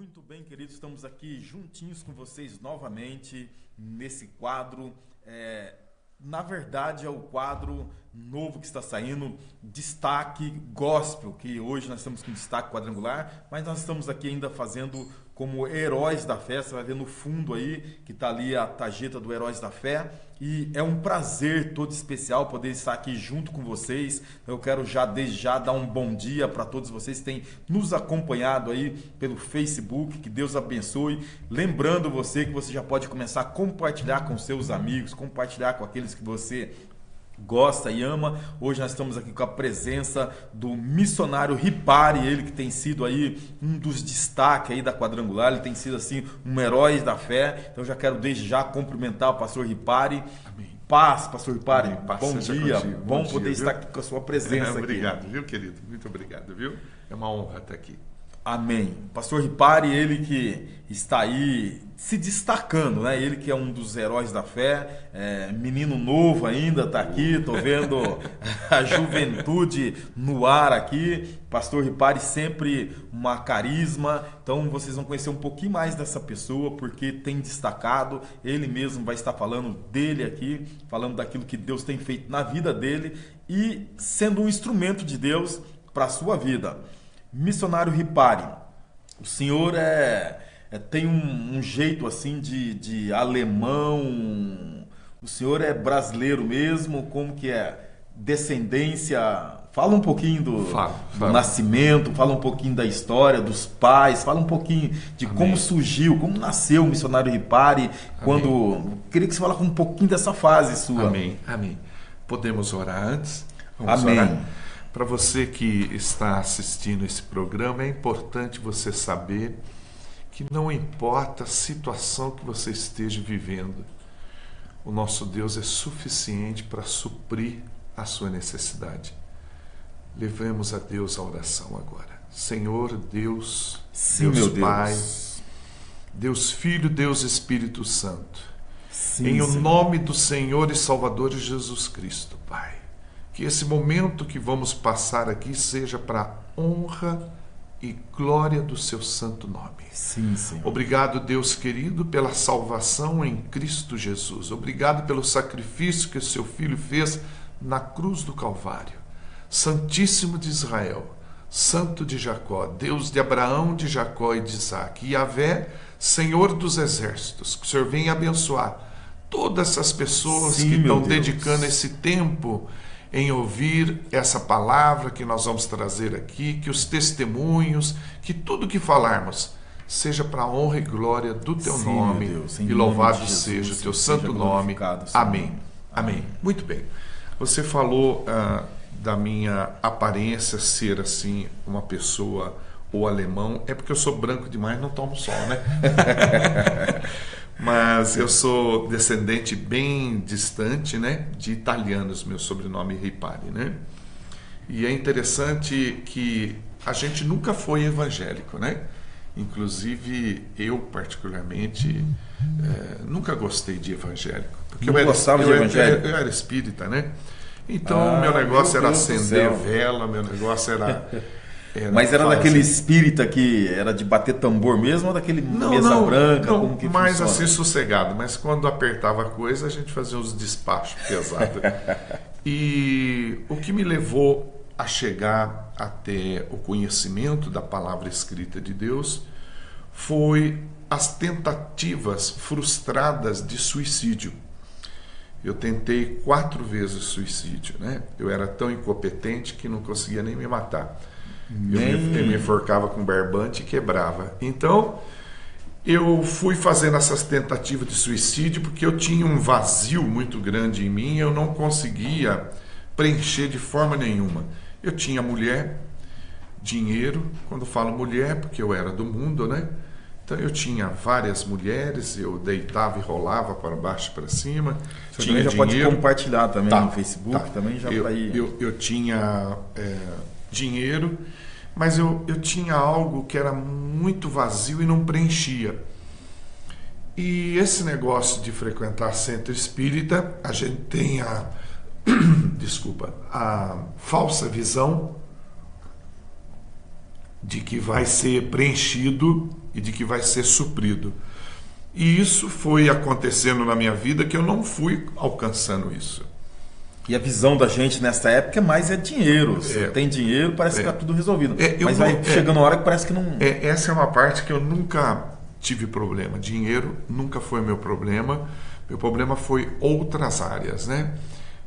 Muito bem, queridos, estamos aqui juntinhos com vocês novamente nesse quadro. Na verdade, é o quadro novo que está saindo, Destaque Gospel, que hoje nós estamos com destaque quadrangular, mas nós estamos aqui ainda fazendo como Heróis da Fé. Você vai ver no fundo aí que está ali a tarjeta do Heróis da Fé. E é um prazer todo especial poder estar aqui junto com vocês. Eu quero desde já dar um bom dia para todos vocês que têm nos acompanhado aí pelo Facebook. Que Deus abençoe. Lembrando você que você já pode começar a compartilhar com seus amigos, compartilhar com aqueles que você gosta e ama. Hoje nós estamos aqui com a presença do missionário Ripari, ele que tem sido aí um dos destaques aí da quadrangular, ele tem sido assim um herói da fé. Então já quero desde já cumprimentar o pastor Ripari. Amém. Paz, pastor Ripari. Paz, bom dia. Contigo. Bom dia, poder viu? estar aqui com a sua presença aqui. Obrigado, viu, querido? Muito obrigado, viu? É uma honra estar aqui. Amém. Pastor Ripari, ele que está aí se destacando, né? Ele que é um dos heróis da fé, menino novo ainda, está aqui, estou vendo a juventude no ar aqui. Pastor Ripari sempre uma carisma, então vocês vão conhecer um pouquinho mais dessa pessoa, porque tem destacado, ele mesmo vai estar falando dele aqui, falando daquilo que Deus tem feito na vida dele e sendo um instrumento de Deus para a sua vida. Missionário Ripari, o senhor tem um jeito assim de alemão, o senhor é brasileiro mesmo, como que é? Descendência, fala um pouquinho do nascimento, fala um pouquinho da história dos pais, fala um pouquinho de como surgiu, como nasceu o missionário Ripari, queria que você falasse um pouquinho dessa fase sua. Amém, amém. Podemos orar antes? Vamos orar. Para você que está assistindo esse programa, é importante você saber que não importa a situação que você esteja vivendo, o nosso Deus é suficiente para suprir a sua necessidade. Levemos a Deus a oração agora. Senhor Deus, Sim, Deus meu Pai, Deus. Deus Filho, Deus Espírito Santo, Sim, em o Senhor. nome do Senhor e Salvador Jesus Cristo, Pai, que esse momento que vamos passar aqui seja para a honra e glória do seu santo nome. Sim, Senhor. Obrigado, Deus querido, pela salvação em Cristo Jesus. Obrigado pelo sacrifício que o seu Filho fez na cruz do Calvário. Santíssimo de Israel, Santo de Jacó, Deus de Abraão, de Jacó e de Isaac, Yahvé, Senhor dos exércitos, que o Senhor venha abençoar todas essas pessoas Sim, que meu estão Deus. dedicando esse tempo em ouvir essa palavra que nós vamos trazer aqui, que os testemunhos, que tudo que falarmos seja para a honra e glória do teu Sim, nome, meu Deus, em e nome louvado de Jesus, seja o teu seja santo nome. glorificado, Senhor. Amém. Amém. Muito bem. Você falou da minha aparência ser assim, uma pessoa ou alemão, é porque eu sou branco demais, não tomo sol, né? Mas eu sou descendente bem distante, né, de italianos, meu sobrenome é Ripari, né? E é interessante que a gente nunca foi evangélico, né? Inclusive eu particularmente nunca gostei de evangélico, porque Não gostava de evangélico? Eu era espírita, né? Então meu negócio meu era Deus do acender céu. vela, meu negócio era Mas era fazer- daquele espírita que era de bater tambor mesmo ou daquele mesa branca? Não, como que mais funciona? assim sossegado, mas quando apertava a coisa a gente fazia uns despachos pesados. E o que me levou a chegar até o conhecimento da palavra escrita de Deus foi as tentativas frustradas de suicídio. Eu tentei 4 vezes suicídio, né? Eu era tão incompetente que não conseguia nem me matar. Eu me enforcava com barbante e quebrava. Então, eu fui fazendo essas tentativas de suicídio porque eu tinha um vazio muito grande em mim, eu não conseguia preencher de forma nenhuma. Eu tinha mulher, dinheiro, quando falo mulher, porque eu era do mundo, né? Então eu tinha várias mulheres, eu deitava e rolava para baixo e para cima. Você Tinha também já pode dinheiro. compartilhar também Tá, no Facebook, tá. também já para ir. Eu tinha dinheiro, mas eu tinha algo que era muito vazio e não preenchia. E esse negócio de frequentar centro espírita, a gente tem a falsa visão de que vai ser preenchido e de que vai ser suprido. E isso foi acontecendo na minha vida, que eu não fui alcançando isso. E a visão da gente nessa época mais é dinheiro. Se tem dinheiro, parece que está tudo resolvido. Mas vai chegando a hora que parece que não... Essa é uma parte que eu nunca tive problema. Dinheiro nunca foi meu problema. Meu problema foi outras áreas, né?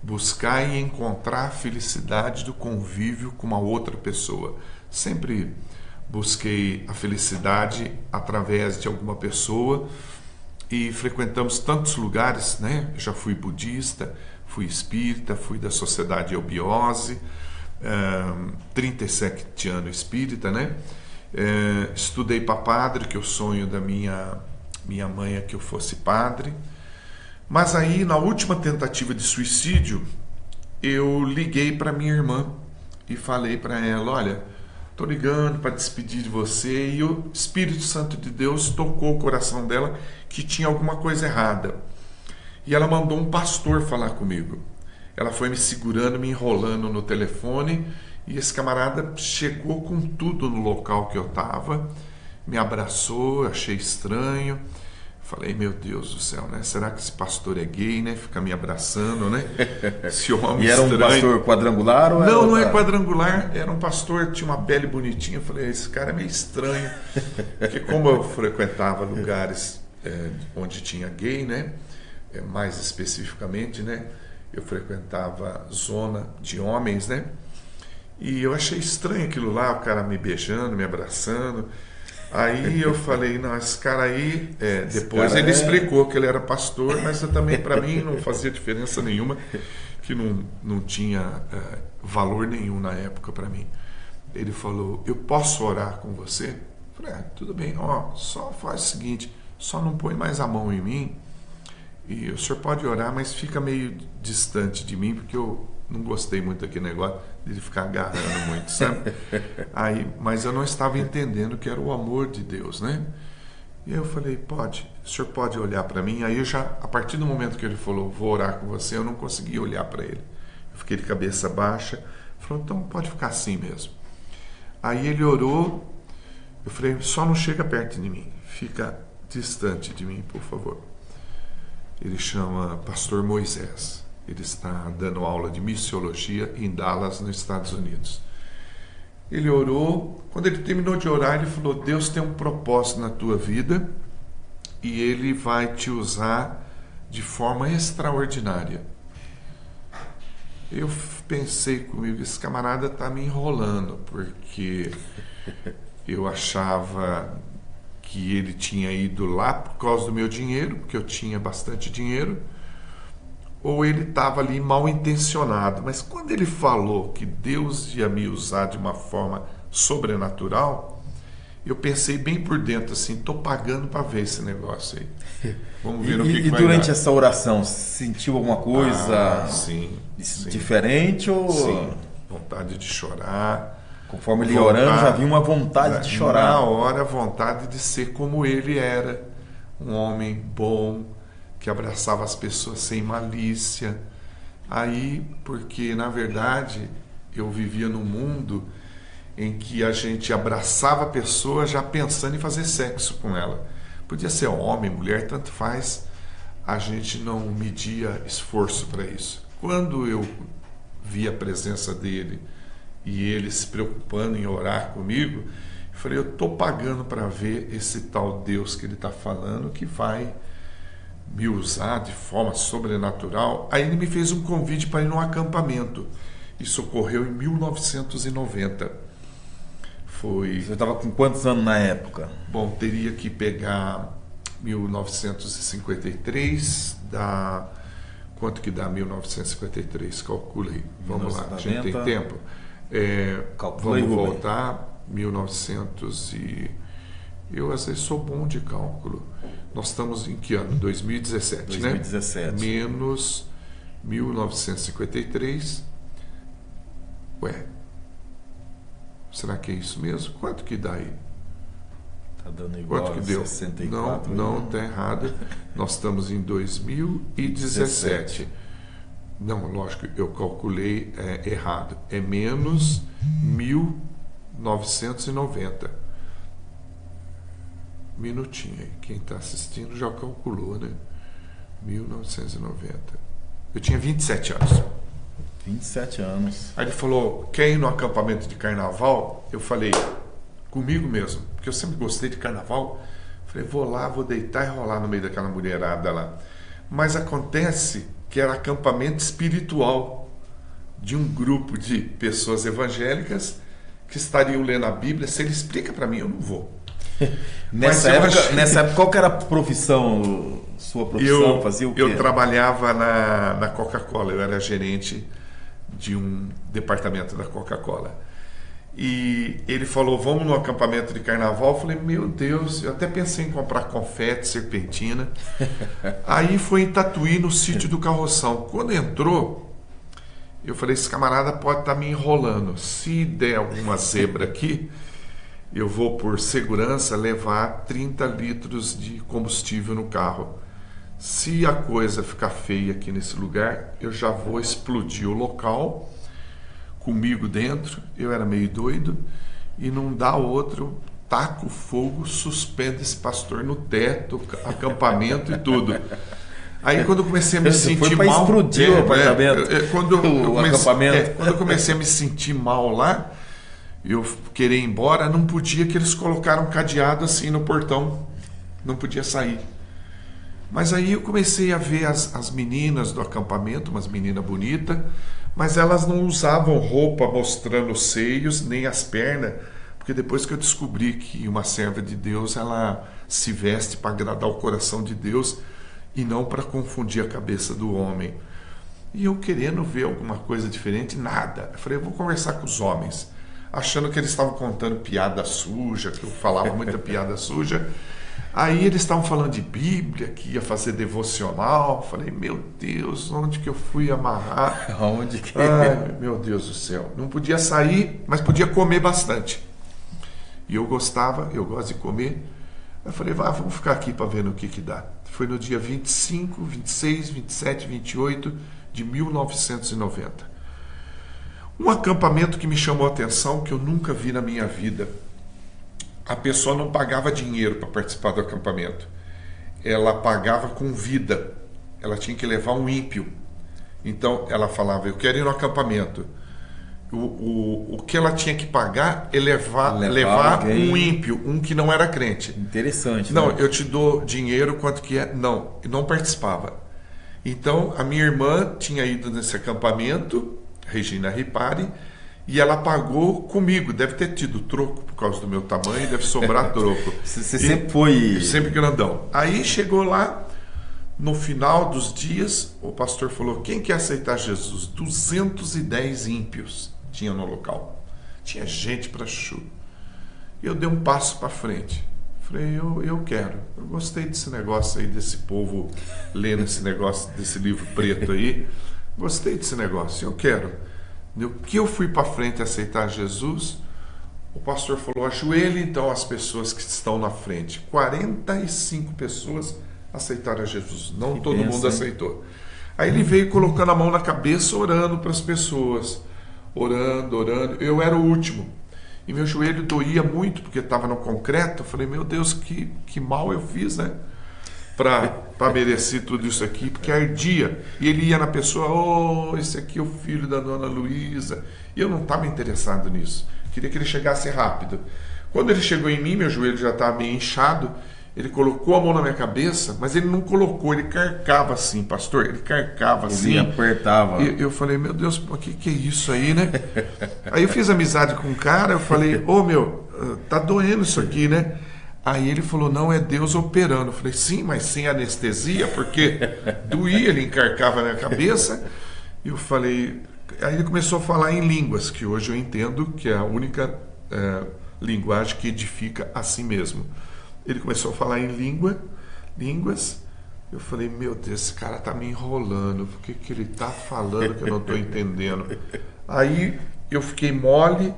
Buscar e encontrar a felicidade do convívio com uma outra pessoa. Sempre busquei a felicidade através de alguma pessoa e frequentamos tantos lugares, né? Já fui budista, fui espírita, fui da Sociedade Eubiose, 37 anos espírita, né? Estudei para padre, que o sonho da minha mãe é que eu fosse padre. Mas aí, na última tentativa de suicídio, eu liguei para minha irmã e falei para ela: olha, estou ligando para despedir de você. E o Espírito Santo de Deus tocou o coração dela que tinha alguma coisa errada. E ela mandou um pastor falar comigo. Ela foi me segurando, me enrolando no telefone, e esse camarada chegou com tudo no local que eu estava, me abraçou, achei estranho. Falei, meu Deus do céu, né? Será que esse pastor é gay, né? Fica me abraçando, né? Esse homem e era um pastor quadrangular? Ou não é quadrangular. Era um pastor, tinha uma pele bonitinha. Eu falei, esse cara é meio estranho. Porque como eu frequentava lugares onde tinha gay, né? Mais especificamente, né? Eu frequentava zona de homens, né? E eu achei estranho aquilo lá, o cara me beijando, me abraçando. Aí eu falei, não, esse cara aí... depois ele explicou que ele era pastor, mas também para mim não fazia diferença nenhuma, que não tinha valor nenhum na época para mim. Ele falou, eu posso orar com você? Eu falei, tudo bem, só faz o seguinte, só não põe mais a mão em mim, e o senhor pode orar, mas fica meio distante de mim, porque eu não gostei muito daquele negócio de ficar agarrando muito, sabe? Mas eu não estava entendendo que era o amor de Deus, né? E aí eu falei, o senhor pode olhar para mim? Aí a partir do momento que ele falou, vou orar com você, eu não consegui olhar para ele. Eu fiquei de cabeça baixa. Ele falou, então pode ficar assim mesmo. Aí ele orou, eu falei, só não chega perto de mim, fica distante de mim, por favor. Ele chama Pastor Moisés. Ele está dando aula de missiologia em Dallas, nos Estados Unidos. Ele orou. Quando ele terminou de orar, ele falou, Deus tem um propósito na tua vida e Ele vai te usar de forma extraordinária. Eu pensei comigo, esse camarada está me enrolando, porque eu achava que ele tinha ido lá por causa do meu dinheiro, porque eu tinha bastante dinheiro, ou ele estava ali mal intencionado. Mas quando ele falou que Deus ia me usar de uma forma sobrenatural, eu pensei bem por dentro assim, estou pagando para ver esse negócio aí. Vamos ver o que vai dar. E durante essa oração, sentiu alguma coisa sim. diferente? Ou... Sim, vontade de chorar. Conforme ele ia orando, já vinha uma vontade de chorar. Na hora, vontade de ser como ele era, um homem bom, que abraçava as pessoas sem malícia. Aí, porque na verdade eu vivia num mundo em que a gente abraçava a pessoa já pensando em fazer sexo com ela. Podia ser homem, mulher, tanto faz, a gente não media esforço para isso. Quando eu vi a presença dele e ele se preocupando em orar comigo, eu falei, eu estou pagando para ver esse tal Deus que ele está falando, que vai me usar de forma sobrenatural. Aí ele me fez um convite para ir num acampamento. Isso ocorreu em 1990. Você estava com quantos anos na época? Bom, teria que pegar 1953, quanto que dá 1953? Calcula aí. Vamos lá, a gente tem tempo. Vamos voltar, 1900 e... Eu, às vezes, sou bom de cálculo. Nós estamos em que ano? 2017, 2017. Né? Menos 1953. Será que é isso mesmo? Quanto que dá aí? Está dando igual. Quanto que deu? 64. Não, está errado. Nós estamos em 2017. Não, lógico, eu calculei errado. É menos 1900. 1990. Minutinho aí, quem está assistindo já calculou, né? 1990. Eu tinha 27 anos. 27 anos. Aí ele falou, quer ir no acampamento de carnaval? Eu falei, comigo mesmo, porque eu sempre gostei de carnaval. Falei, vou lá, vou deitar e rolar no meio daquela mulherada lá. Mas acontece que era acampamento espiritual de um grupo de pessoas evangélicas que estariam lendo a Bíblia. Se ele explica para mim, eu não vou. Nessa época, qual que era a profissão, sua profissão? Fazia o quê? Eu trabalhava na Coca-Cola, eu era gerente de um departamento da Coca-Cola. E ele falou, vamos no acampamento de carnaval. Eu falei, meu Deus, eu até pensei em comprar confete, serpentina. Aí foi em Tatuí, no sítio do Carroção. Quando entrou, eu falei, esse camarada pode estar me enrolando. Se der alguma zebra aqui, eu vou, por segurança, levar 30 litros de combustível no carro. Se a coisa ficar feia aqui nesse lugar, eu já vou explodir o local comigo dentro. Eu era meio doido, e não dá outro, taco fogo, suspende esse pastor no teto, acampamento e tudo. Aí quando eu comecei a me sentir mal, explodir o apartamento, quando eu comecei a me sentir mal lá, eu querer ir embora, não podia, que eles colocaram um cadeado assim no portão, não podia sair. Mas aí eu comecei a ver as meninas do acampamento, umas meninas bonitas, mas elas não usavam roupa mostrando os seios, nem as pernas, porque depois que eu descobri que uma serva de Deus, ela se veste para agradar o coração de Deus e não para confundir a cabeça do homem. E eu querendo ver alguma coisa diferente, nada. Eu falei, eu vou conversar com os homens, achando que eles estavam contando piada suja, que eu falava muita piada suja. Aí eles estavam falando de Bíblia, que ia fazer devocional. Falei, meu Deus, onde que eu fui amarrar? Onde que... Ai, meu Deus do céu. Não podia sair, mas podia comer bastante. E eu gosto de comer. Eu falei, vamos ficar aqui para ver no que dá. Foi no dia 25, 26, 27, 28 de 1990. Um acampamento que me chamou a atenção, que eu nunca vi na minha vida. A pessoa não pagava dinheiro para participar do acampamento. Ela pagava com vida. Ela tinha que levar um ímpio. Então ela falava, eu quero ir no acampamento. O que ela tinha que pagar é levar um ímpio, um que não era crente. Interessante. Não, né? eu te dou dinheiro, quanto que é? Não participava. Então a minha irmã tinha ido nesse acampamento, Regina Ripari, e ela pagou comigo. Deve ter tido troco por causa do meu tamanho, deve sobrar troco. Você sempre foi... Sempre grandão. Aí chegou lá, no final dos dias, o pastor falou, quem quer aceitar Jesus? 210 ímpios tinha no local. Tinha gente para chuchu. Eu dei um passo para frente. Falei, eu quero. Eu gostei desse negócio aí, desse povo lendo esse negócio, desse livro preto aí. Gostei desse negócio, eu quero. No que eu fui para frente aceitar Jesus, o pastor falou, ajoelhe então as pessoas que estão na frente. 45 pessoas aceitaram a Jesus. Não todo mundo aceitou. Aí ele veio colocando a mão na cabeça, orando para as pessoas. Orando. Eu era o último. E meu joelho doía muito, porque estava no concreto. Eu falei, meu Deus, que mal eu fiz, né? Para merecer tudo isso aqui, porque ardia. E ele ia na pessoa, esse aqui é o filho da dona Luísa. E eu não estava interessado nisso. Queria que ele chegasse rápido. Quando ele chegou em mim, meu joelho já estava meio inchado. Ele colocou a mão na minha cabeça, mas ele não colocou, ele carcava assim, pastor. Ele carcava assim. Ele apertava. E eu falei, meu Deus, o que é isso aí, né? Aí eu fiz amizade com um cara, eu falei, tá doendo isso aqui, né? Aí ele falou, não, é Deus operando. Eu falei, sim, mas sem anestesia, porque doía, ele encarcava na minha cabeça. E eu falei... Aí ele começou a falar em línguas, que hoje eu entendo que é a única linguagem que edifica a si mesmo. Ele começou a falar em línguas. Eu falei, meu Deus, esse cara tá me enrolando. O que ele tá falando que eu não tô entendendo? Aí eu fiquei mole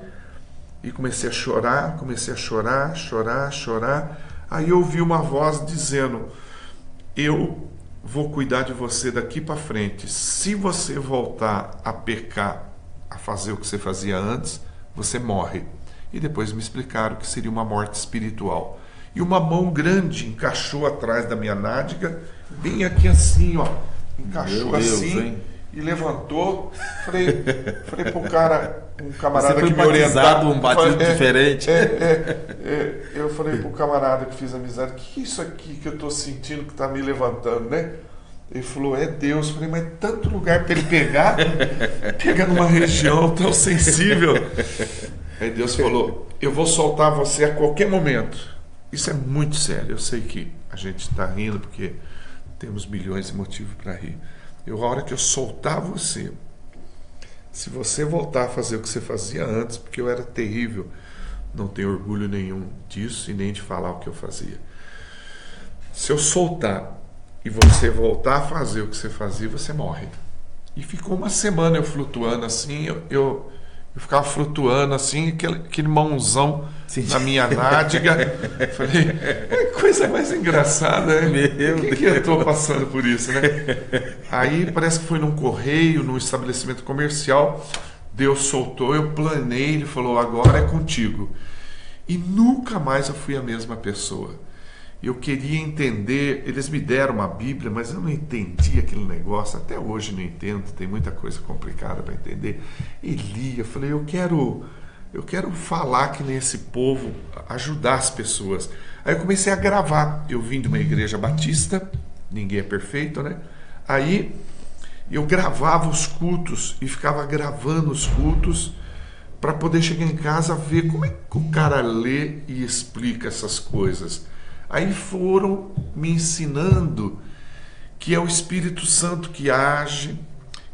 e comecei a chorar. Aí eu ouvi uma voz dizendo, eu vou cuidar de você daqui para frente. Se você voltar a pecar, a fazer o que você fazia antes, você morre. e depois me explicaram que seria uma morte espiritual. E uma mão grande encaixou atrás da minha nádega, bem aqui assim, ó, encaixou Meu Deus, assim, hein? e levantou. Falei pro cara, um camarada Você foi que me orientava, um batismo diferente. eu falei pro camarada que fiz amizade, o que é isso aqui que eu tô sentindo que tá me levantando, né? Ele falou, é Deus. Eu falei, mas tanto lugar para ele pegar, pega numa região tão sensível. Aí Deus falou, eu vou soltar você a qualquer momento. Isso é muito sério. Eu sei que a gente está rindo porque temos milhões de motivos para rir. A hora que eu soltar você, se você voltar a fazer o que você fazia antes, porque eu era terrível, não tenho orgulho nenhum disso e nem de falar o que eu fazia. Se eu soltar e você voltar a fazer o que você fazia, você morre. E ficou uma semana eu flutuando assim, eu ficava flutuando assim, aquele mãozão na minha nádega. Falei, que coisa mais engraçada, né? Por que eu estou passando por isso, né? Aí parece que foi num correio, num estabelecimento comercial, Deus soltou, eu planei, ele falou, agora é contigo. E nunca mais eu fui a mesma pessoa. Eu queria entender, eles me deram uma Bíblia, mas eu não entendi aquele negócio, até hoje não entendo, tem muita coisa complicada para entender. E li, eu falei, eu quero falar que nesse povo, ajudar as pessoas. Aí eu comecei a gravar, eu vim de uma igreja batista, ninguém é perfeito, né? Aí eu gravava os cultos e ficava gravando os cultos para poder chegar em casa ver como é que o cara lê e explica essas coisas. Aí foram me ensinando que é o Espírito Santo que age,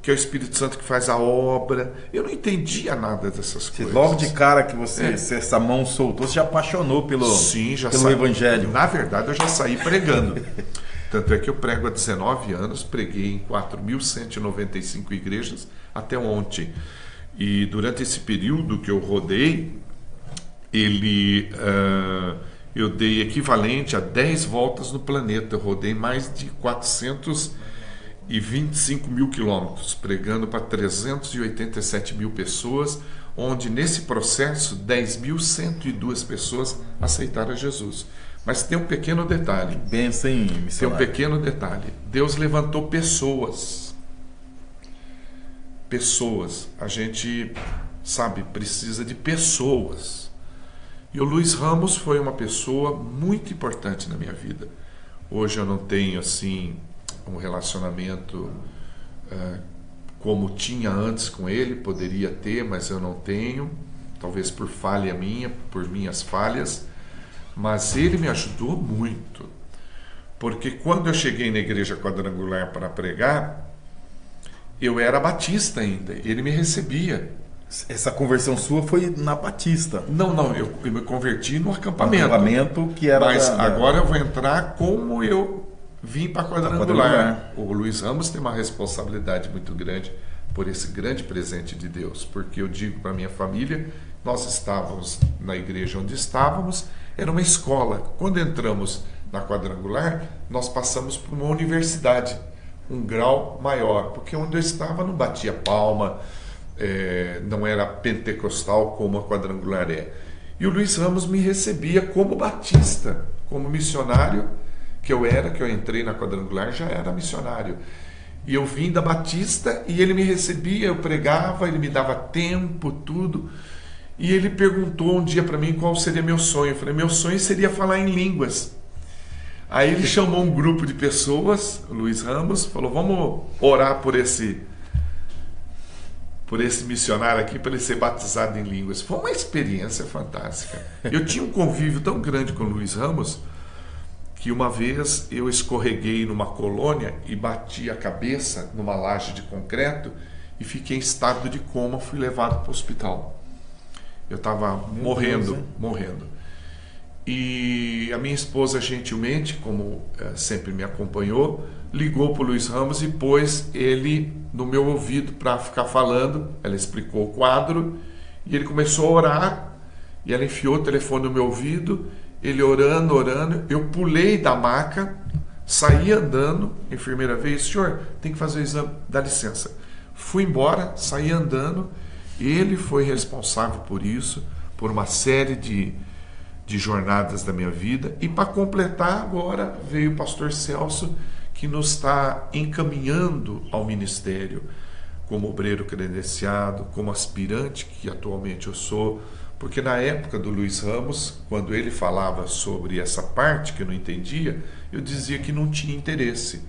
que é o Espírito Santo que faz a obra. Eu não entendia nada dessas coisas. Logo de cara que você essa mão soltou, você já apaixonou pelo Evangelho. Na verdade, eu já saí pregando. Tanto é que eu prego há 19 anos, preguei em 4.195 igrejas até ontem. E durante esse período que eu rodei, eu dei equivalente a 10 voltas no planeta. Eu rodei mais de 425 mil quilômetros, pregando para 387 mil pessoas, onde nesse processo 10.102 pessoas aceitaram Jesus. Mas tem um pequeno detalhe. Benção, missionário. Tem um pequeno detalhe. Deus levantou pessoas. Pessoas. A gente, sabe, precisa de pessoas. E o Luiz Ramos foi uma pessoa muito importante na minha vida. Hoje eu não tenho, assim, um relacionamento como tinha antes com ele. Poderia ter, mas eu não tenho. Talvez por falha minha, por minhas falhas. Mas ele me ajudou muito. Porque quando eu cheguei na igreja quadrangular para pregar, eu era batista ainda. Ele me recebia. Essa conversão sua foi na Batista. Não, eu me converti no acampamento. Que era mas agora eu vou entrar como eu vim para quadrangular. O Luiz Ramos tem uma responsabilidade muito grande por esse grande presente de Deus. Porque eu digo para minha família, nós estávamos na igreja onde estávamos, era uma escola. Quando entramos na quadrangular, nós passamos por uma universidade, um grau maior. Porque onde eu estava não batia palma, não era pentecostal como a quadrangular é. E o Luiz Ramos me recebia como batista, como missionário que eu entrei na quadrangular, já era missionário. E eu vim da Batista e ele me recebia, eu pregava, ele me dava tempo, tudo. E ele perguntou um dia para mim qual seria meu sonho. Eu falei, meu sonho seria falar em línguas. Aí ele chamou um grupo de pessoas, o Luiz Ramos, falou, vamos orar por esse missionário aqui, para ele ser batizado em línguas. Foi uma experiência fantástica. Eu tinha um convívio tão grande com o Luiz Ramos, que uma vez eu escorreguei numa colônia e bati a cabeça numa laje de concreto e fiquei em estado de coma, fui levado para o hospital. Eu estava morrendo. E a minha esposa, gentilmente, como sempre me acompanhou, ligou para o Luiz Ramos e pôs ele no meu ouvido para ficar falando. Ela explicou o quadro e ele começou a orar e ela enfiou o telefone no meu ouvido, ele orando, eu pulei da maca, saí andando, a enfermeira veio, senhor, tem que fazer o exame, dá licença. Fui embora, saí andando, ele foi responsável por isso, por uma série de jornadas da minha vida. E para completar, agora veio o pastor Celso, que nos está encaminhando ao ministério como obreiro credenciado, como aspirante, que atualmente eu sou, porque na época do Luiz Ramos, quando ele falava sobre essa parte que eu não entendia, eu dizia que não tinha interesse.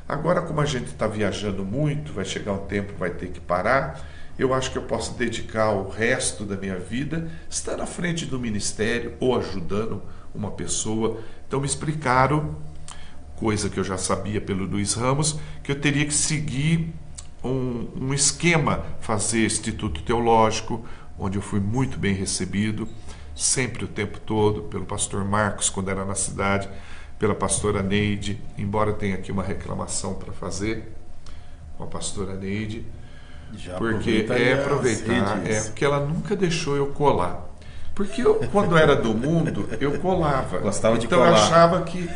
Agora, como a gente está viajando muito, vai chegar um tempo, vai ter que parar, eu acho que eu posso dedicar o resto da minha vida estar à frente do ministério ou ajudando uma pessoa. Então me explicaram, coisa que eu já sabia pelo Luiz Ramos, que eu teria que seguir um esquema, fazer instituto teológico, onde eu fui muito bem recebido, sempre o tempo todo, pelo pastor Marcos, quando era na cidade, pela pastora Neide, embora tenha aqui uma reclamação para fazer com a pastora Neide, porque porque ela nunca deixou eu colar. Porque eu, quando era do mundo, eu colava. Gostava de então colar. Eu achava que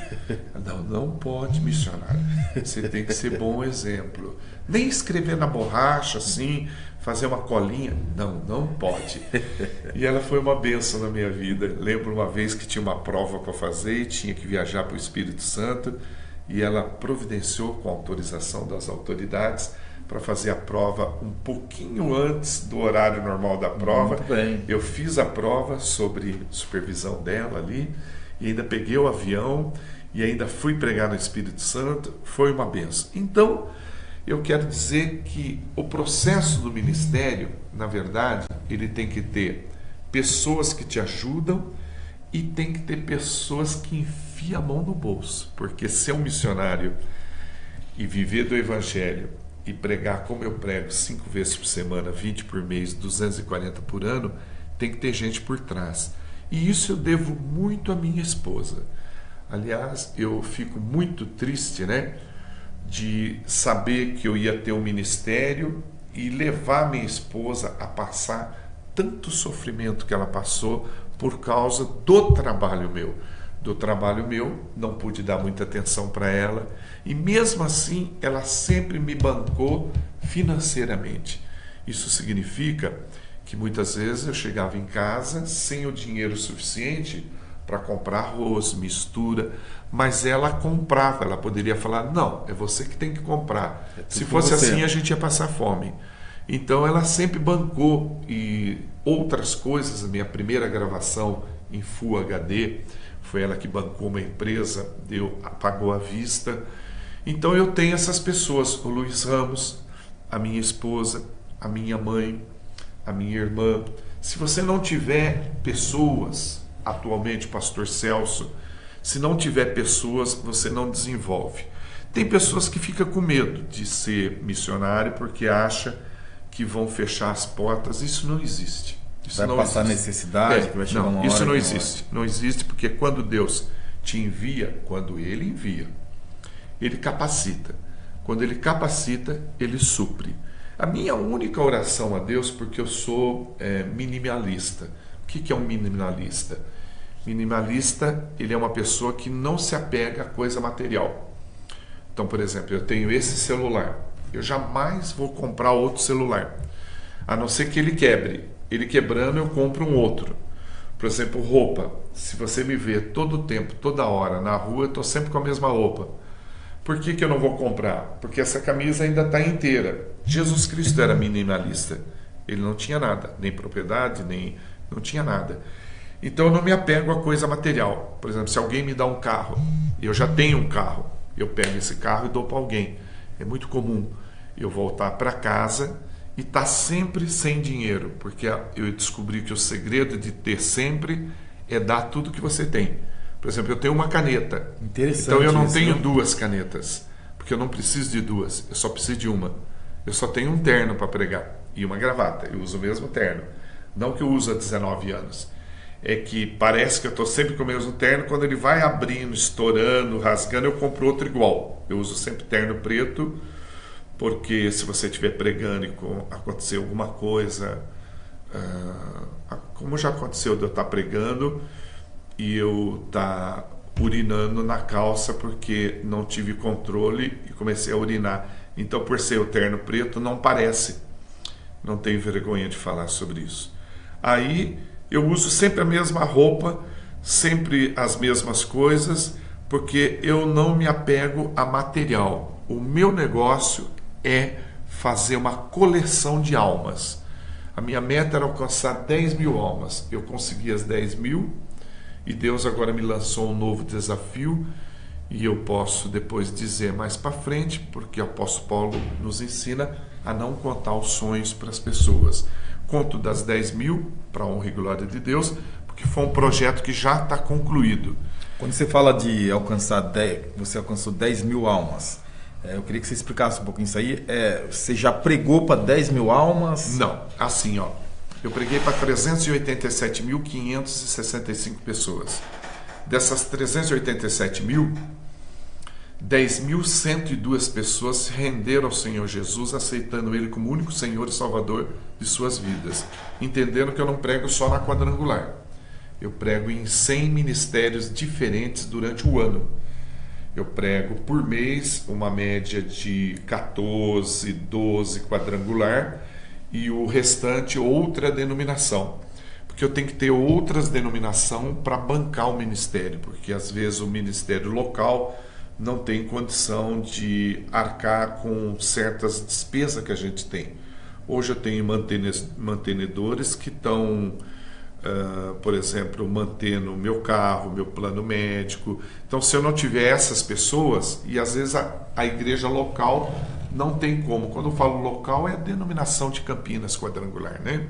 não pode, missionário. Você tem que ser bom exemplo. Nem escrever na borracha assim, fazer uma colinha. Não pode. E ela foi uma bênção na minha vida. Lembro uma vez que tinha uma prova para fazer e tinha que viajar para o Espírito Santo. E ela providenciou, com autorização das autoridades, para fazer a prova um pouquinho antes do horário normal da prova. Muito bem. Eu fiz a prova sob supervisão dela ali, e ainda peguei o avião, e ainda fui pregar no Espírito Santo. Foi uma benção. Então, eu quero dizer que o processo do ministério, na verdade, ele tem que ter pessoas que te ajudam e tem que ter pessoas que enfiam a mão no bolso. Porque ser um missionário e viver do Evangelho e pregar como eu prego 5 vezes por semana, 20 por mês, 240 por ano, tem que ter gente por trás. E isso eu devo muito à minha esposa. Aliás, eu fico muito triste, de saber que eu ia ter um ministério e levar minha esposa a passar tanto sofrimento que ela passou por causa do trabalho meu. Do trabalho meu, não pude dar muita atenção para ela, e mesmo assim ela sempre me bancou financeiramente. Isso significa que muitas vezes eu chegava em casa sem o dinheiro suficiente para comprar arroz, mistura, mas ela comprava. Ela poderia falar: não, é você que tem que comprar. Se fosse assim, a gente ia passar fome. Então ela sempre bancou. E outras coisas, a minha primeira gravação em Full HD, foi ela que bancou uma empresa, pagou à vista. Então eu tenho essas pessoas, o Luiz Ramos, a minha esposa, a minha mãe, a minha irmã. Se você não tiver pessoas, atualmente pastor Celso, se não tiver pessoas, você não desenvolve. Tem pessoas que ficam com medo de ser missionário porque acha que vão fechar as portas. Isso não existe. Isso vai não passar existe. necessidade, que vai chegar uma hora. Isso não existe. Não existe, porque quando Deus te envia, quando Ele envia, Ele capacita. Quando Ele capacita, Ele supre. A minha única oração a Deus, porque eu sou minimalista. O que é um minimalista? Minimalista, ele é uma pessoa que não se apega a coisa material. Então, por exemplo, eu tenho esse celular. Eu jamais vou comprar outro celular, a não ser que ele quebre. Ele quebrando, eu compro um outro. Por exemplo, roupa. Se você me vê todo o tempo, toda hora, na rua, eu estou sempre com a mesma roupa. Por que eu não vou comprar? Porque essa camisa ainda está inteira. Jesus Cristo era minimalista. Ele não tinha nada, nem propriedade, não tinha nada. Então eu não me apego a coisa material. Por exemplo, se alguém me dá um carro, e eu já tenho um carro, eu pego esse carro e dou para alguém. É muito comum eu voltar para casa e estar sempre sem dinheiro, porque eu descobri que o segredo de ter sempre é dar tudo que você tem. Por exemplo, eu tenho uma caneta. Interessante. Então eu não isso, tenho né? 2 canetas, porque eu não preciso de 2, eu só preciso de uma. Eu só tenho um terno para pregar e uma gravata, eu uso o mesmo terno. Não que eu uso há 19 anos. É que parece que eu estou sempre com o mesmo terno, quando ele vai abrindo, estourando, rasgando, eu compro outro igual. Eu uso sempre terno preto, porque se você estiver pregando e acontecer alguma coisa, como já aconteceu de eu estar pregando e eu estar urinando na calça porque não tive controle e comecei a urinar. Então, por ser o terno preto, não parece. Não tenho vergonha de falar sobre isso. Aí eu uso sempre a mesma roupa, sempre as mesmas coisas, porque eu não me apego a material. O meu negócio é fazer uma coleção de almas. A minha meta era alcançar 10 mil almas. Eu consegui as 10 mil e Deus agora me lançou um novo desafio, e eu posso depois dizer mais para frente, porque o apóstolo Paulo nos ensina a não contar os sonhos para as pessoas. Conto das 10 mil, para a honra e glória de Deus, porque foi um projeto que já está concluído. Quando você fala de alcançar 10, você alcançou 10 mil almas, eu queria que você explicasse um pouquinho isso aí. Você já pregou para 10 mil almas? Não, assim, ó. Eu preguei para 387.565 pessoas. Dessas 387 mil, 10.102 pessoas se renderam ao Senhor Jesus, aceitando Ele como único Senhor e Salvador de suas vidas, entendendo que eu não prego só na quadrangular. Eu prego em 100 ministérios diferentes durante o ano. Eu prego por mês uma média de 14, 12 quadrangular e o restante outra denominação. Porque eu tenho que ter outras denominações para bancar o ministério, porque às vezes o ministério local não tem condição de arcar com certas despesas que a gente tem. Hoje eu tenho mantenedores que estão, por exemplo, mantendo o meu carro, meu plano médico. Então, se eu não tiver essas pessoas, e às vezes a igreja local não tem como. Quando eu falo local, é a denominação de Campinas Quadrangular, né?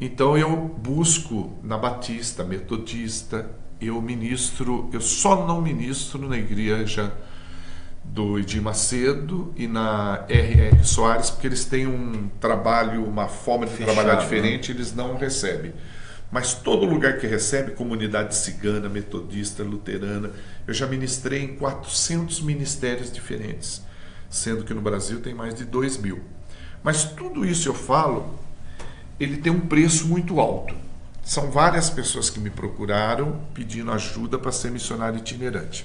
Então eu busco na Batista, Metodista, eu só não ministro na igreja do Edir Macedo e na R.R. Soares, porque eles têm um trabalho, uma forma de trabalhar diferente, eles não recebem. Mas todo lugar que recebe, comunidade cigana, metodista, luterana, eu já ministrei em 400 ministérios diferentes, sendo que no Brasil tem mais de 2 mil. Mas tudo isso eu falo, ele tem um preço muito alto. São várias pessoas que me procuraram pedindo ajuda para ser missionário itinerante.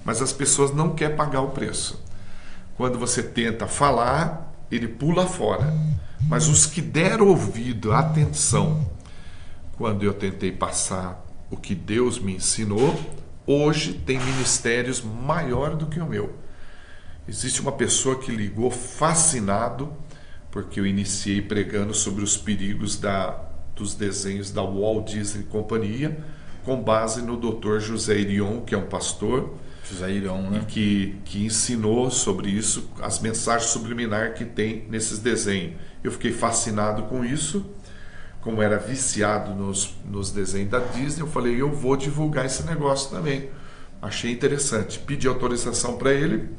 Mas as pessoas não querem pagar o preço. Quando você tenta falar, ele pula fora. Mas os que deram ouvido, atenção, quando eu tentei passar o que Deus me ensinou, hoje tem ministérios maior do que o meu. Existe uma pessoa que ligou fascinado, porque eu iniciei pregando sobre os perigos dos desenhos da Walt Disney Companhia, com base no Dr. José Irion, que é um pastor, José Irion, né? que ensinou sobre isso, as mensagens subliminares que tem nesses desenhos. Eu fiquei fascinado com isso, como era viciado nos desenhos da Disney, eu falei, eu vou divulgar esse negócio também. Achei interessante, pedi autorização para ele.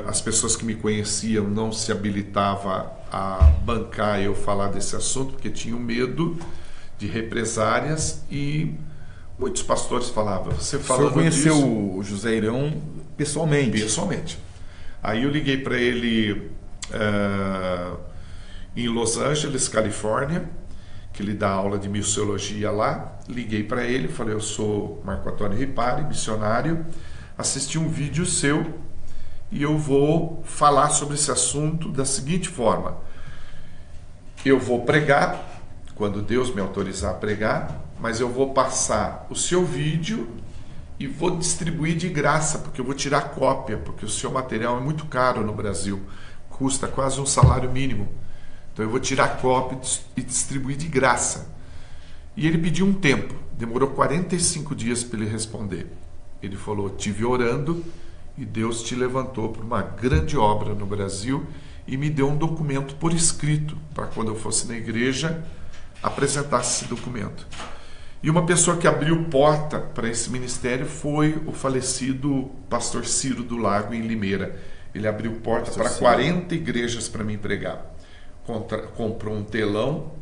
As pessoas que me conheciam não se habilitavam a bancar eu falar desse assunto, porque tinham medo de represárias, e muitos pastores falavam, você falando disso... O senhor conheceu o José Irion pessoalmente? Pessoalmente. Aí eu liguei para ele em Los Angeles, Califórnia, que ele dá aula de missiologia lá. Liguei para ele, falei, eu sou Marco Antônio Ripari, missionário, assisti um vídeo seu e eu vou falar sobre esse assunto da seguinte forma: eu vou pregar quando Deus me autorizar a pregar, mas eu vou passar o seu vídeo e vou distribuir de graça, porque eu vou tirar cópia, porque o seu material é muito caro no Brasil, custa quase um salário mínimo. Então eu vou tirar cópia e distribuir de graça. E ele pediu um tempo, demorou 45 dias para ele responder. Ele falou, tive orando e Deus te levantou para uma grande obra no Brasil e me deu um documento por escrito, para quando eu fosse na igreja, apresentasse esse documento. E uma pessoa que abriu porta para esse ministério foi o falecido pastor Ciro do Lago, em Limeira. Ele abriu porta para 40 igrejas para me pregar. Comprou um telão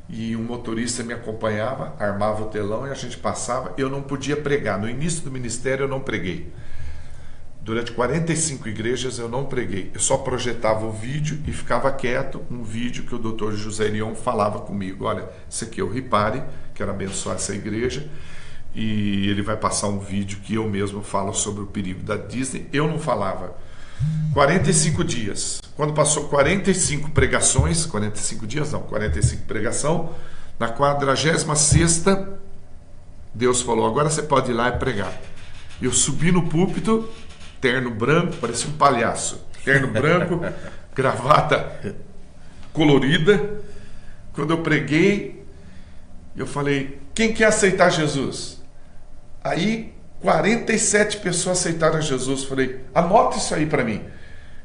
e um motorista me acompanhava, armava o telão e a gente passava. Eu não podia pregar. No início do ministério eu não preguei. Durante 45 igrejas eu não preguei. Eu só projetava o vídeo e ficava quieto. Um vídeo que o Dr. José Irion falava comigo. Olha, esse aqui é o Ripari, quero abençoar essa igreja. E ele vai passar um vídeo que eu mesmo falo sobre o perigo da Disney. Eu não falava. 45 dias. Quando passou 45 pregações, 45 dias não, 45 pregação, Na 46ª, Deus falou, agora você pode ir lá e pregar. Eu subi no púlpito, terno branco, parecia um palhaço. Terno branco, gravata colorida. Quando eu preguei, eu falei, quem quer aceitar Jesus? Aí 47 pessoas aceitaram Jesus. Falei, anota isso aí para mim.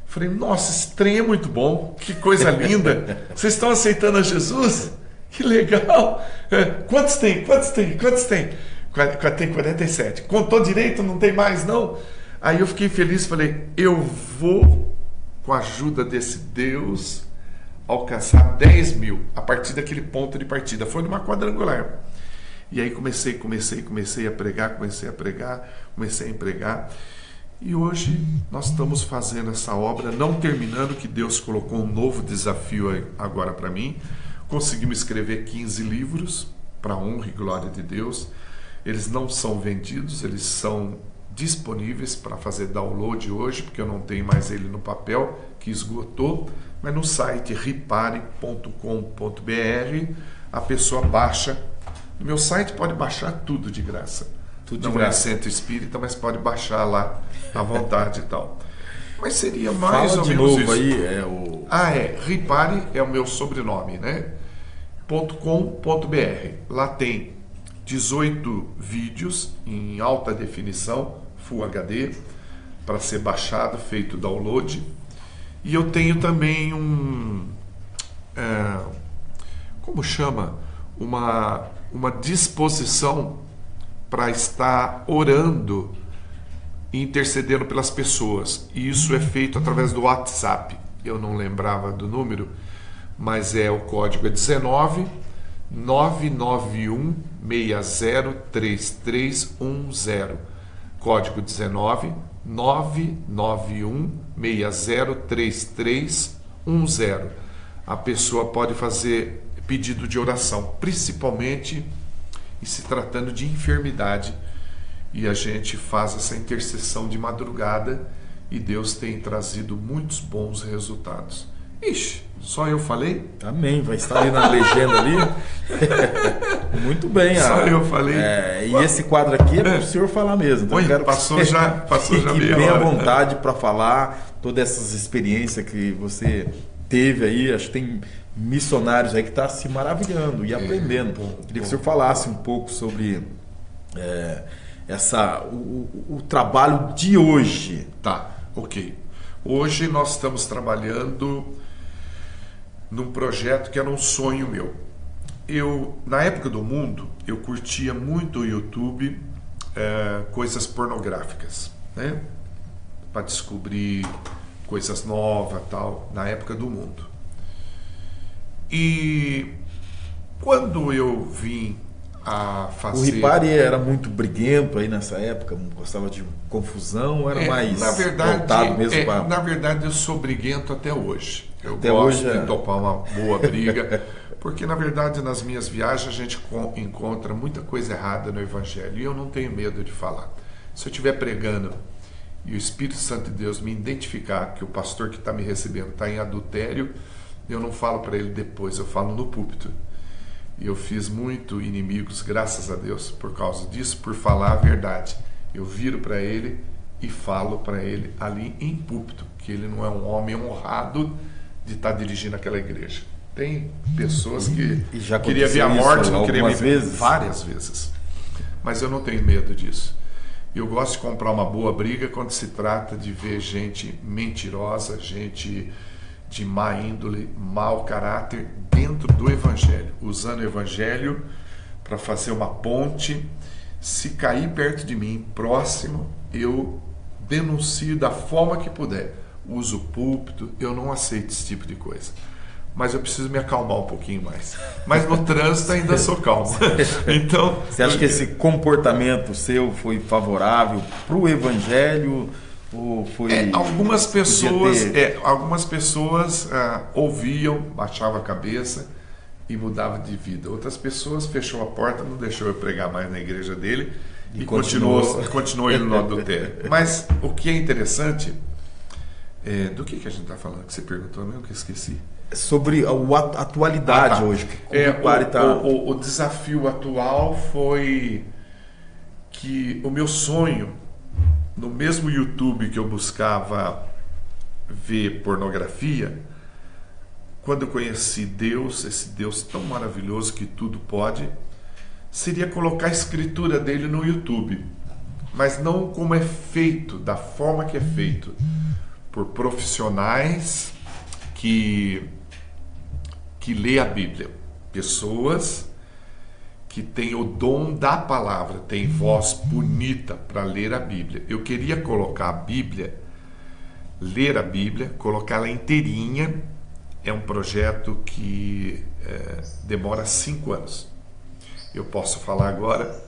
Falei, nossa, esse trem é muito bom, que coisa linda. Vocês estão aceitando a Jesus? Que legal. Quantos tem? Tem 47. Contou direito? Não tem mais, não? Aí eu fiquei feliz, falei, eu vou, com a ajuda desse Deus, alcançar 10 mil, a partir daquele ponto de partida. Foi numa quadrangular. E aí comecei a pregar, comecei a empregar. E hoje nós estamos fazendo essa obra, não terminando, que Deus colocou um novo desafio agora para mim. Conseguimos escrever 15 livros, para a honra e glória de Deus. Eles não são vendidos, eles são disponíveis para fazer download hoje, porque eu não tenho mais ele no papel, que esgotou. Mas no site ripare.com.br a pessoa baixa. No meu site pode baixar tudo de graça. Tudo de graça. Não é centro espírita, mas pode baixar lá à vontade e tal. Mas seria mais Fala ou de menos novo isso. Aí, Ripare é o meu sobrenome, né? .com.br. Lá tem 18 vídeos em alta definição, Full HD, para ser baixado, feito download. E eu tenho também como chama? Uma disposição para estar orando e intercedendo pelas pessoas. E isso é feito através do WhatsApp. Eu não lembrava do número, mas o código é 19 991 603310. Código 19 991 603310. A pessoa pode fazer pedido de oração, principalmente em se tratando de enfermidade. E a gente faz essa intercessão de madrugada e Deus tem trazido muitos bons resultados. Ixi, só eu falei? Amém, vai estar ali na legenda ali. Muito bem. Só eu falei. E esse quadro aqui é para o senhor falar mesmo. Então Oi, eu quero passou já meia bem à vontade para falar todas essas experiências que você teve aí. Acho que tem missionários aí que estão se maravilhando e aprendendo. Queria que o senhor falasse um pouco sobre o trabalho de hoje. Tá, ok. Hoje nós estamos trabalhando num projeto que era um sonho meu. Na época do Mundo, eu curtia muito o YouTube, coisas pornográficas, né? Para descobrir coisas novas, tal, na época do Mundo. E quando eu vim a fazer... O Ripare era muito briguento aí nessa época, gostava de confusão, era mais voltado mesmo para... Na verdade, eu sou briguento até hoje. Eu até gosto hoje de topar uma boa briga, porque na verdade nas minhas viagens a gente encontra muita coisa errada no Evangelho e eu não tenho medo de falar. Se eu estiver pregando e o Espírito Santo de Deus me identificar que o pastor que está me recebendo está em adultério, eu não falo para ele depois, eu falo no púlpito. E eu fiz muito inimigos, graças a Deus, por causa disso, por falar a verdade. Eu viro para ele e falo para ele ali em púlpito, que ele não é um homem honrado de estar dirigindo aquela igreja. Tem pessoas que queriam ver a morte, não queriam me ver várias vezes. Mas eu não tenho medo disso. Eu gosto de comprar uma boa briga quando se trata de ver gente mentirosa, gente de má índole, mau caráter dentro do Evangelho, usando o Evangelho para fazer uma ponte. Se cair perto de mim, próximo, eu denuncio da forma que puder. Uso o púlpito, eu não aceito esse tipo de coisa. Mas eu preciso me acalmar um pouquinho mais. Mas no trânsito ainda sou calmo. Então, você acha que esse comportamento seu foi favorável para o Evangelho? Ou foi... Algumas pessoas ouviam, baixavam a cabeça e mudavam de vida. Outras pessoas fechou a porta, não deixou eu pregar mais na igreja dele e continuou indo no adultério. Mas o que é interessante, do que a gente está falando? Que você perguntou mesmo que eu esqueci. sobre a atualidade hoje. O desafio atual foi que o meu sonho, no mesmo YouTube que eu buscava ver pornografia, quando eu conheci Deus, esse Deus tão maravilhoso que tudo pode, seria colocar a escritura dele no YouTube, mas não como é feito, da forma que é feito, por profissionais que lê a Bíblia, pessoas que têm o dom da palavra, têm voz bonita para ler a Bíblia. Eu queria colocar a Bíblia, ler a Bíblia, colocá-la inteirinha. É um projeto que demora 5 anos. Eu posso falar agora,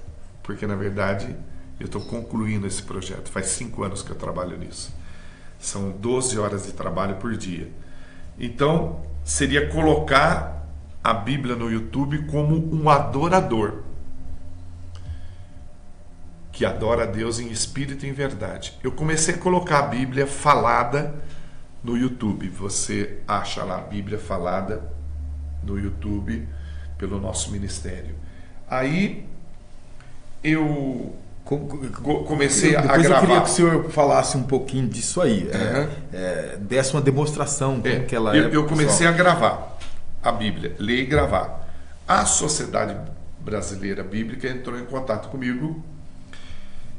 porque na verdade eu estou concluindo esse projeto. Faz 5 anos que eu trabalho nisso. São 12 horas de trabalho por dia. Então, seria colocar a Bíblia no YouTube como um adorador, que adora a Deus em espírito e em verdade. Eu comecei a colocar a Bíblia falada no YouTube. Você acha lá a Bíblia falada no YouTube pelo nosso ministério. Aí eu comecei a gravar. Eu queria que o senhor falasse um pouquinho disso aí, desse uma demonstração como que ela eu comecei a gravar a Bíblia, ler e gravar. A Sociedade Brasileira Bíblica entrou em contato comigo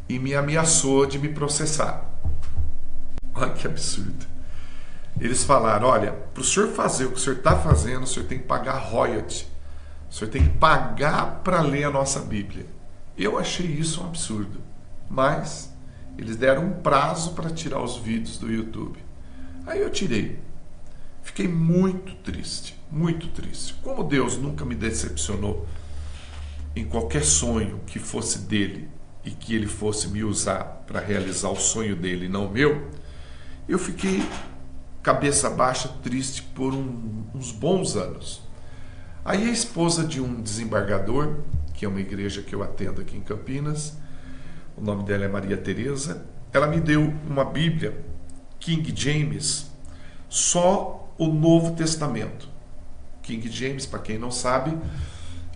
e me ameaçou de me processar. Olha que absurdo. Eles falaram: olha, para o senhor fazer o que o senhor está fazendo, o senhor tem que pagar royalty. O senhor tem que pagar para ler a nossa Bíblia. Eu achei isso um absurdo, mas eles deram um prazo para tirar os vídeos do YouTube. Aí eu tirei. Fiquei muito triste, muito triste. Como Deus nunca me decepcionou em qualquer sonho que fosse dele e que ele fosse me usar para realizar o sonho dele e não o meu, eu fiquei cabeça baixa, triste por uns bons anos. Aí a esposa de um desembargador, que é uma igreja que eu atendo aqui em Campinas, o nome dela é Maria Tereza, ela me deu uma Bíblia, King James, só o Novo Testamento. King James, para quem não sabe,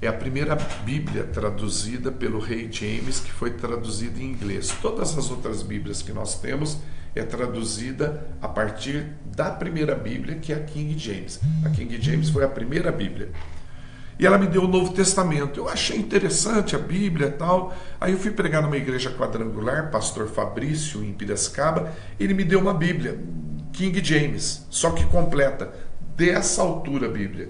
é a primeira Bíblia traduzida pelo rei James, que foi traduzida em inglês. Todas as outras Bíblias que nós temos é traduzida a partir da primeira Bíblia, que é a King James. A King James foi a primeira Bíblia. E ela me deu o Novo Testamento. Eu achei interessante a Bíblia e tal. Aí eu fui pregar numa igreja quadrangular, pastor Fabrício, em Piracicaba. Ele me deu uma Bíblia, King James, só que completa, dessa altura a Bíblia.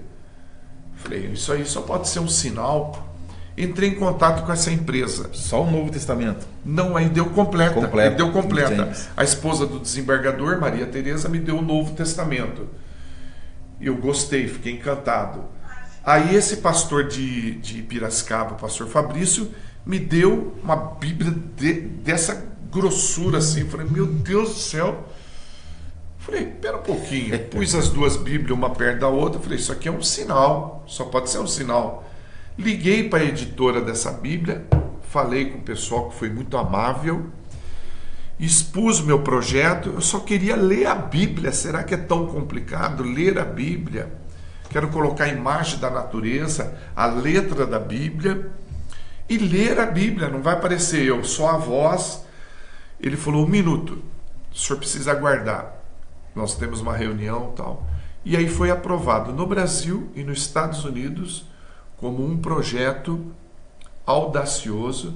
Falei, isso aí só pode ser um sinal. Entrei em contato com essa empresa. Só o Novo Testamento? Não, aí deu completa. Deu completa. A esposa do desembargador, Maria Tereza, me deu o Novo Testamento. Eu gostei, fiquei encantado. Aí esse pastor de Piracicaba, o pastor Fabrício, me deu uma Bíblia dessa grossura assim. Falei, meu Deus do céu. Falei, pera um pouquinho. Pus as duas Bíblias uma perto da outra. Falei, isso aqui é um sinal. Só pode ser um sinal. Liguei para a editora dessa Bíblia. Falei com o pessoal que foi muito amável. Expus o meu projeto. Eu só queria ler a Bíblia. Será que é tão complicado ler a Bíblia? Quero colocar a imagem da natureza, a letra da Bíblia e ler a Bíblia. Não vai aparecer eu, só a voz. Ele falou, 1 minuto, o senhor precisa aguardar. Nós temos uma reunião e tal. E aí foi aprovado no Brasil e nos Estados Unidos como um projeto audacioso.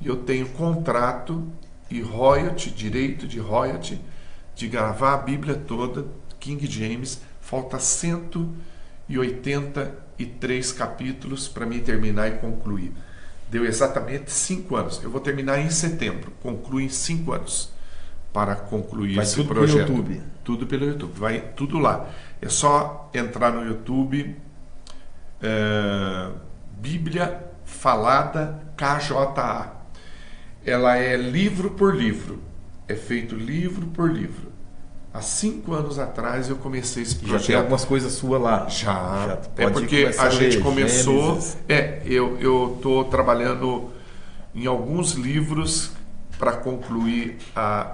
E eu tenho contrato e royalty, direito de royalty, de gravar a Bíblia toda, King James. Falta 183 capítulos para mim terminar e concluir. Deu exatamente 5 anos. Eu vou terminar em setembro. Concluo em 5 anos para concluir esse projeto. Pelo YouTube. Tudo pelo YouTube. Vai tudo lá. É só entrar no YouTube, Bíblia Falada KJA. Ela é livro por livro. É feito livro por livro. Há 5 anos atrás eu comecei esse projeto. Já tem algumas coisas suas lá. Já é porque a gente começou. Eu estou trabalhando em alguns livros para concluir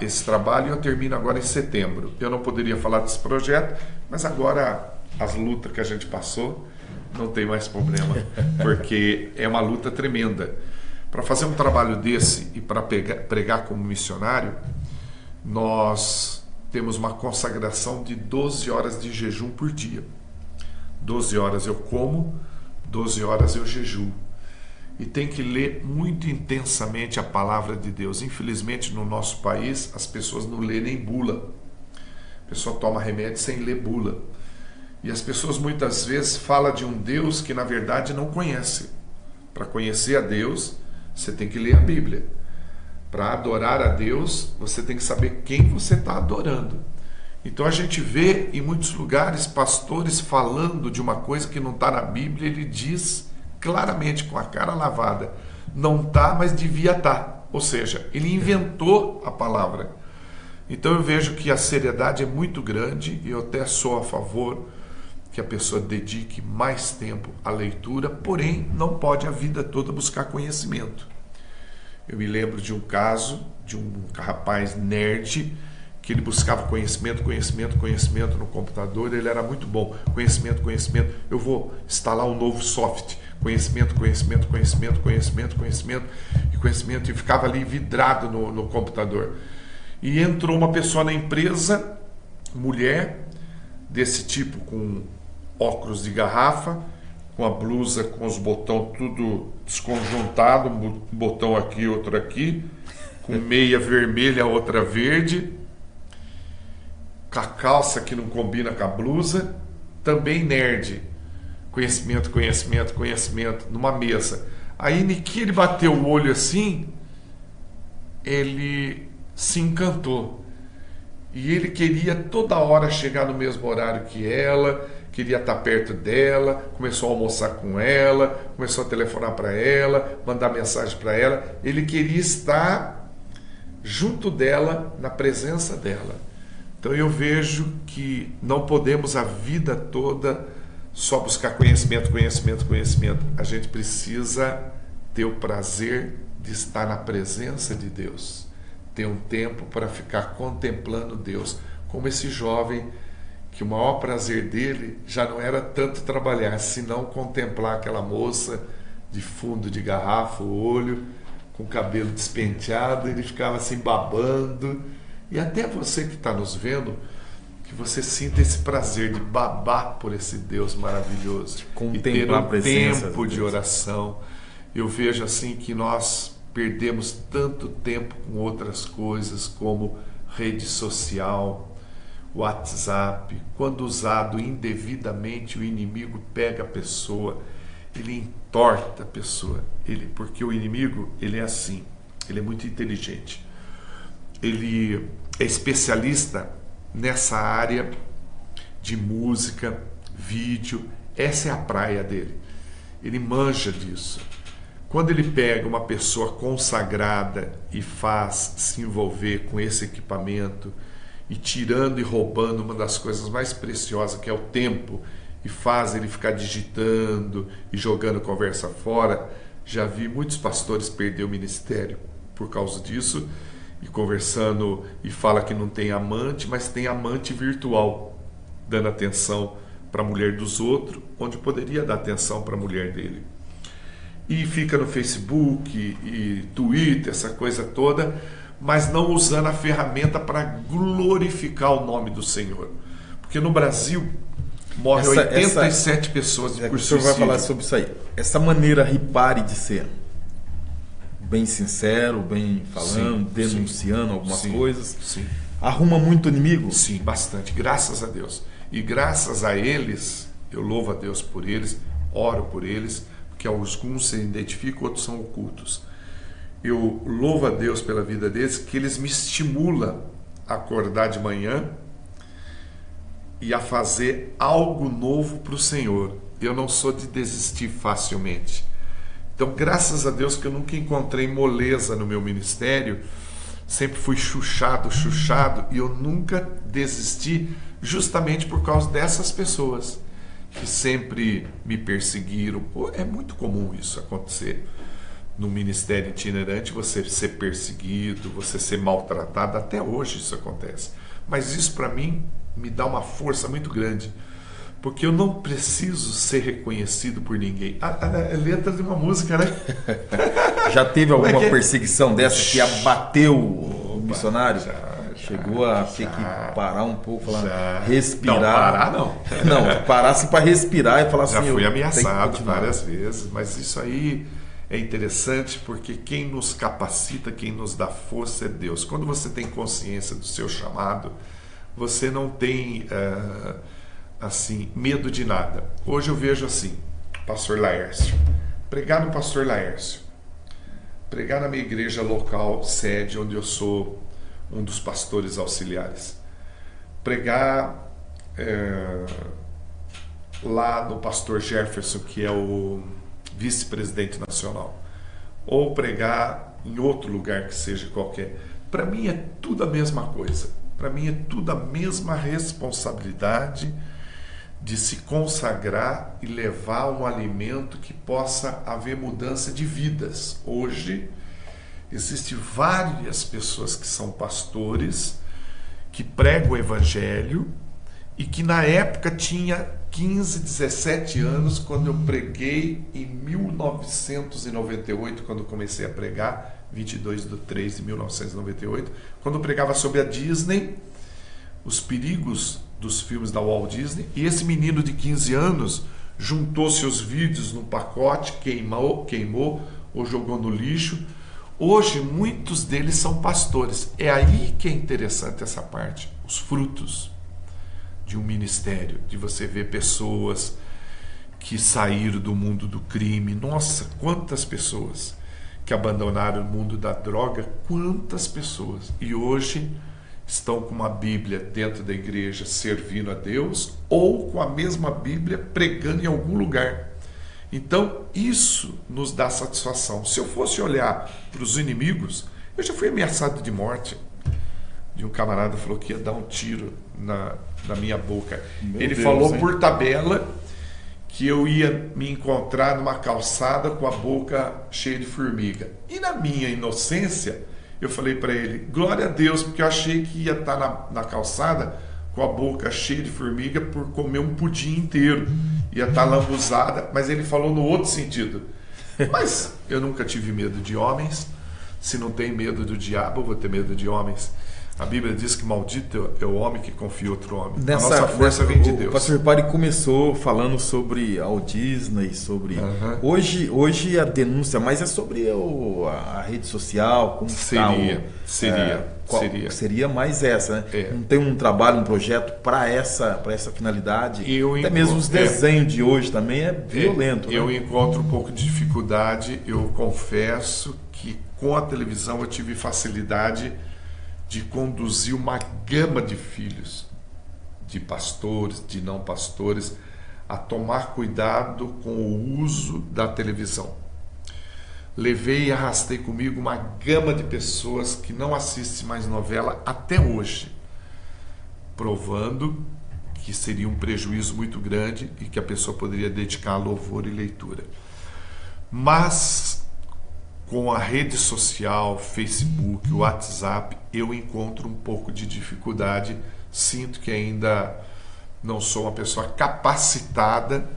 esse trabalho e eu termino agora em setembro. Eu não poderia falar desse projeto, mas agora as lutas que a gente passou, não tem mais problema, porque é uma luta tremenda. Para fazer um trabalho desse e para pregar como missionário, nós temos uma consagração de 12 horas de jejum por dia. 12 horas eu como, 12 horas eu jejuo. E tem que ler muito intensamente a palavra de Deus. Infelizmente, no nosso país, as pessoas não lêem nem bula. A pessoa toma remédio sem ler bula. E as pessoas muitas vezes falam de um Deus que na verdade não conhece. Para conhecer a Deus, você tem que ler a Bíblia. Para adorar a Deus, você tem que saber quem você está adorando. Então a gente vê em muitos lugares pastores falando de uma coisa que não está na Bíblia. Ele diz claramente, com a cara lavada, não está, mas devia estar. Ou seja, ele inventou a palavra. Então eu vejo que a seriedade é muito grande e eu até sou a favor que a pessoa dedique mais tempo à leitura, porém não pode a vida toda buscar conhecimento. Eu me lembro de um caso de um rapaz nerd que ele buscava conhecimento no computador. Ele era muito bom, conhecimento, eu vou instalar um novo software, conhecimento, e ficava ali vidrado no computador. E entrou uma pessoa na empresa, mulher, desse tipo, com óculos de garrafa, com a blusa com os botões tudo desconjuntado, um botão aqui, outro aqui, com meia vermelha, outra verde, com a calça que não combina com a blusa, também nerd. Conhecimento, numa mesa. Aí, no que ele bateu o olho assim, ele se encantou. E ele queria toda hora chegar no mesmo horário que ela, queria estar perto dela, começou a almoçar com ela, começou a telefonar para ela, mandar mensagem para ela. Ele queria estar junto dela, na presença dela. Então eu vejo que não podemos a vida toda só buscar conhecimento. A gente precisa ter o prazer de estar na presença de Deus. Ter um tempo para ficar contemplando Deus. Como esse jovem, que o maior prazer dele já não era tanto trabalhar, senão contemplar aquela moça de fundo de garrafa, o olho, com o cabelo despenteado, ele ficava assim babando. E até você que está nos vendo, que você sinta esse prazer de babar por esse Deus maravilhoso e ter um tempo de oração. Eu vejo assim que nós perdemos tanto tempo com outras coisas como rede social, WhatsApp. Quando usado indevidamente, o inimigo pega a pessoa, ele entorta a pessoa, porque o inimigo, ele é assim, ele é muito inteligente. Ele é especialista nessa área de música, vídeo. Essa é a praia dele. Ele manja disso. Quando ele pega uma pessoa consagrada e faz se envolver com esse equipamento, e tirando e roubando uma das coisas mais preciosas, que é o tempo, e faz ele ficar digitando e jogando conversa fora, já vi muitos pastores perder o ministério por causa disso, e conversando, e fala que não tem amante, mas tem amante virtual, dando atenção para a mulher dos outros, onde poderia dar atenção para a mulher dele. E fica no Facebook e Twitter, essa coisa toda, mas não usando a ferramenta para glorificar o nome do Senhor. Porque no Brasil morrem 87 pessoas por suicídio. O senhor vai falar sobre isso aí. Essa maneira Ripari de ser bem sincero, bem falando, sim, denunciando sim, algumas sim, coisas, sim. Arruma muito inimigo? Sim, bastante, graças a Deus. E graças a eles, eu louvo a Deus por eles, oro por eles, porque alguns se identificam, outros são ocultos. Eu louvo a Deus pela vida deles, que eles me estimulam a acordar de manhã e a fazer algo novo para o Senhor. Eu não sou de desistir facilmente. Então, graças a Deus que eu nunca encontrei moleza no meu ministério, sempre fui chuchado, e eu nunca desisti justamente por causa dessas pessoas que sempre me perseguiram. É muito comum isso acontecer. No ministério itinerante, você ser perseguido, você ser maltratado, até hoje isso acontece. Mas isso para mim me dá uma força muito grande, Porque eu não preciso ser reconhecido por ninguém. É letra de uma música, né? Já teve alguma perseguição dessa que abateu o missionário? Chegou a ter que parar um pouco, respirar. Não, parar não. Não, parasse para respirar e falar assim. Já fui ameaçado várias vezes, mas isso aí é interessante porque quem nos capacita, quem nos dá força é Deus. Quando você tem consciência do seu chamado, você não tem assim medo de nada. Hoje eu vejo assim, pastor Laércio, pregar no pastor Laércio, pregar na minha igreja local, sede, onde eu sou um dos pastores auxiliares, pregar lá no pastor Jefferson, que é o vice-presidente nacional, ou pregar em outro lugar que seja qualquer. Para mim é tudo a mesma coisa. Para mim é tudo a mesma responsabilidade de se consagrar e levar um alimento que possa haver mudança de vidas. Hoje existem várias pessoas que são pastores, que pregam o evangelho e que na época tinha 15, 17 anos, quando eu preguei em 1998, quando comecei a pregar, 22/3/1998, quando eu pregava sobre a Disney, os perigos dos filmes da Walt Disney, e esse menino de 15 anos juntou seus vídeos num pacote, queimou ou jogou no lixo. Hoje, muitos deles são pastores. É aí que é interessante essa parte, os frutos de um ministério, de você ver pessoas que saíram do mundo do crime. Nossa, quantas pessoas que abandonaram o mundo da droga, quantas pessoas. E hoje estão com uma Bíblia dentro da igreja servindo a Deus, ou com a mesma Bíblia pregando em algum lugar. Então, isso nos dá satisfação. Se eu fosse olhar para os inimigos, eu já fui ameaçado de morte. De um camarada falou que ia dar um tiro na minha boca. Ele falou por tabela que eu ia me encontrar numa calçada com a boca cheia de formiga. E na minha inocência, eu falei para ele, glória a Deus, porque eu achei que ia estar na calçada com a boca cheia de formiga por comer um pudim inteiro. Ia estar lambuzada, mas ele falou no outro sentido. Mas eu nunca tive medo de homens. Se não tem medo do diabo, eu vou ter medo de homens. A Bíblia diz que maldito é o homem que confia em outro homem. A nossa força vem de Deus. O pastor Ripari começou falando sobre a Walt Disney, sobre... Hoje a denúncia mais é sobre a rede social, como seria mais essa, né? Não tem um trabalho, um projeto para essa finalidade. Até mesmo os desenhos de hoje também é violento. Eu encontro um pouco de dificuldade. Eu confesso que com a televisão eu tive facilidade de conduzir uma gama de filhos, de pastores, de não pastores, a tomar cuidado com o uso da televisão. Levei e arrastei comigo uma gama de pessoas que não assistem mais novela até hoje, provando que seria um prejuízo muito grande e que a pessoa poderia dedicar a louvor e leitura. Mas com a rede social, Facebook, WhatsApp, eu encontro um pouco de dificuldade. Sinto que ainda não sou uma pessoa capacitada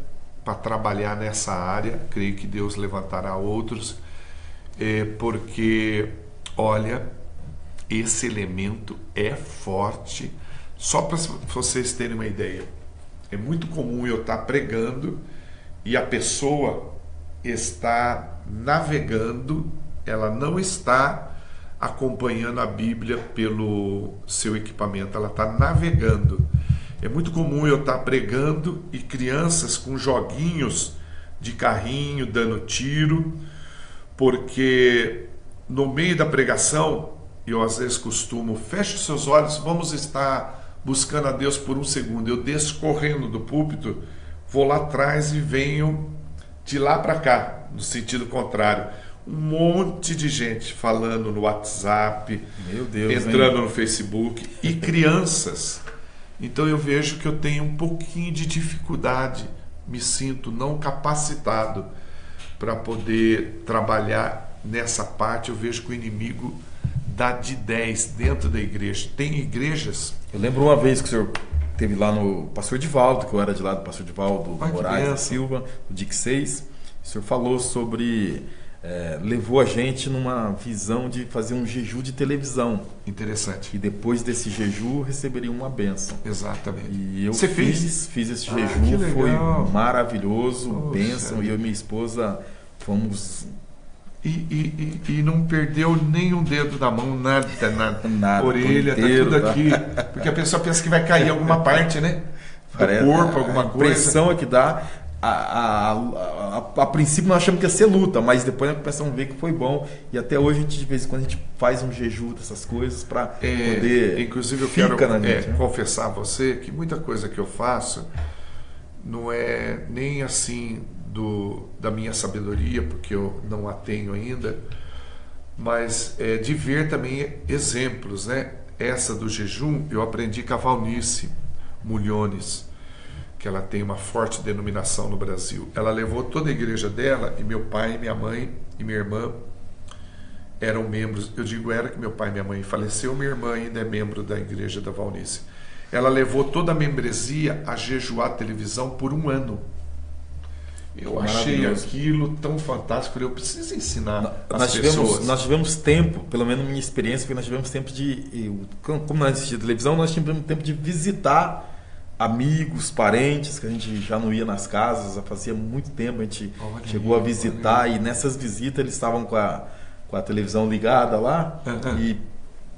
para trabalhar nessa área. Creio que Deus levantará outros, porque, olha, esse elemento é forte. Só para vocês terem uma ideia, é muito comum eu estar pregando e a pessoa está navegando, ela não está acompanhando a Bíblia pelo seu equipamento, ela está navegando. É muito comum eu estar pregando e crianças com joguinhos de carrinho dando tiro, porque no meio da pregação eu às vezes costumo, feche os seus olhos, vamos estar buscando a Deus por um segundo. Eu desço correndo do púlpito, vou lá atrás e venho de lá para cá, no sentido contrário. Um monte de gente falando no WhatsApp, meu Deus, entrando no Facebook, e crianças. Então eu vejo que eu tenho um pouquinho de dificuldade, me sinto não capacitado para poder trabalhar nessa parte. Eu vejo que o inimigo dá de 10 dentro da igreja. Tem igrejas... Eu lembro uma vez que o senhor teve lá no Pastor Divaldo, que eu era de lá do Pastor Divaldo Moraes da Silva, do DIC 6. O senhor falou sobre... levou a gente numa visão de fazer um jejum de televisão. Interessante. E depois desse jejum receberia uma bênção. Exatamente. E eu Você fiz esse jejum, foi maravilhoso, bênção. E eu e minha esposa fomos... E não perdeu nenhum dedo da mão, nada. Orelha, inteiro, tá tudo aqui. Porque a pessoa pensa que vai cair alguma parte, né? Do corpo, alguma coisa. A impressão é que dá... A princípio nós achamos que ia ser luta, mas depois nós começamos a ver que foi bom. E até hoje, de vez em quando, a gente faz um jejum dessas coisas para poder... Inclusive, eu quero confessar a você que muita coisa que eu faço não é nem assim da minha sabedoria, porque eu não a tenho ainda, mas de ver também exemplos, né? Essa do jejum eu aprendi com a Valnice Mulhones, que ela tem uma forte denominação no Brasil. Ela levou toda a igreja dela, e meu pai, minha mãe e minha irmã eram membros. Eu digo era que meu pai e minha mãe faleceu, minha irmã ainda é membro da igreja da Valnice. Ela levou toda a membresia a jejuar televisão por 1 ano. Eu achei aquilo tão fantástico, eu preciso ensinar as pessoas. Nós tivemos tempo, pelo menos minha experiência, porque nós tivemos tempo como nós assistíamos televisão, nós tivemos tempo de visitar amigos, parentes, que a gente já não ia nas casas, fazia muito tempo, a gente chegou a visitar, e nessas visitas eles estavam com a televisão ligada lá, e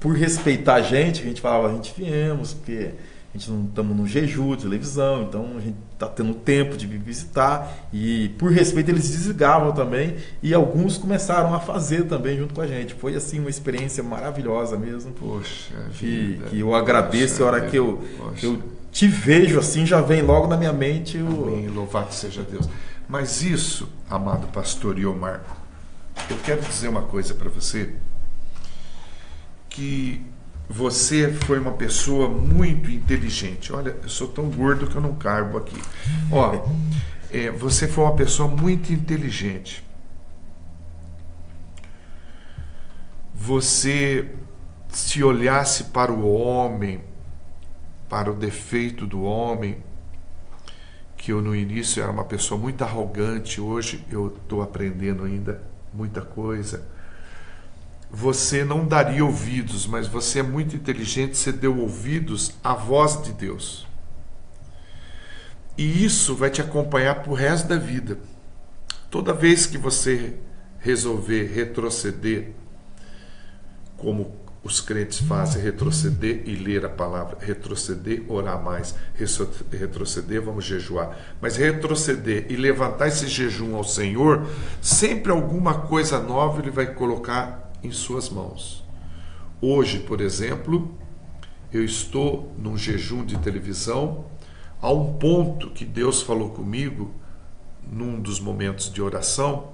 por respeitar a gente falava, a gente viemos, porque a gente não estamos no jejum de televisão, então a gente está tendo tempo de vir visitar, e por respeito eles desligavam também, e alguns começaram a fazer também junto com a gente. Foi assim uma experiência maravilhosa mesmo. Poxa que eu agradeço. A hora que eu te vejo assim, já vem logo na minha mente Amém, louvado seja Deus. Mas isso, amado pastor Iomar, eu quero dizer uma coisa para você, que você foi uma pessoa muito inteligente. Olha, eu sou tão gordo que eu não carbo aqui. Você foi uma pessoa muito inteligente. Você, se olhasse para o homem, para o defeito do homem, que eu no início era uma pessoa muito arrogante, hoje eu estou aprendendo ainda muita coisa. Você não daria ouvidos, mas você é muito inteligente, você deu ouvidos à voz de Deus. E isso vai te acompanhar para o resto da vida. Toda vez que você resolver retroceder, como os crentes fazem, retroceder e ler a palavra, retroceder, orar mais, retroceder, vamos jejuar, mas retroceder e levantar esse jejum ao Senhor, sempre alguma coisa nova Ele vai colocar em suas mãos. Hoje, por exemplo, eu estou num jejum de televisão, a um ponto que Deus falou comigo, num dos momentos de oração,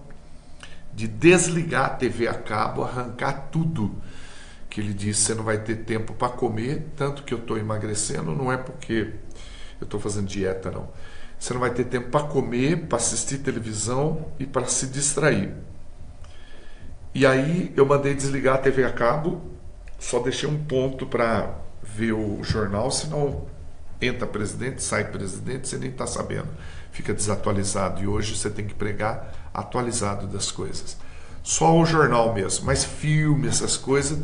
de desligar a TV a cabo, arrancar tudo, que Ele disse, você não vai ter tempo para comer, tanto que eu estou emagrecendo, não é porque eu estou fazendo dieta, não. Você não vai ter tempo para comer, para assistir televisão e para se distrair. E aí eu mandei desligar a TV a cabo, só deixei um ponto para ver o jornal, senão entra presidente, sai presidente, você nem está sabendo, fica desatualizado. E hoje você tem que pregar atualizado das coisas. Só o jornal mesmo, mas filme, essas coisas,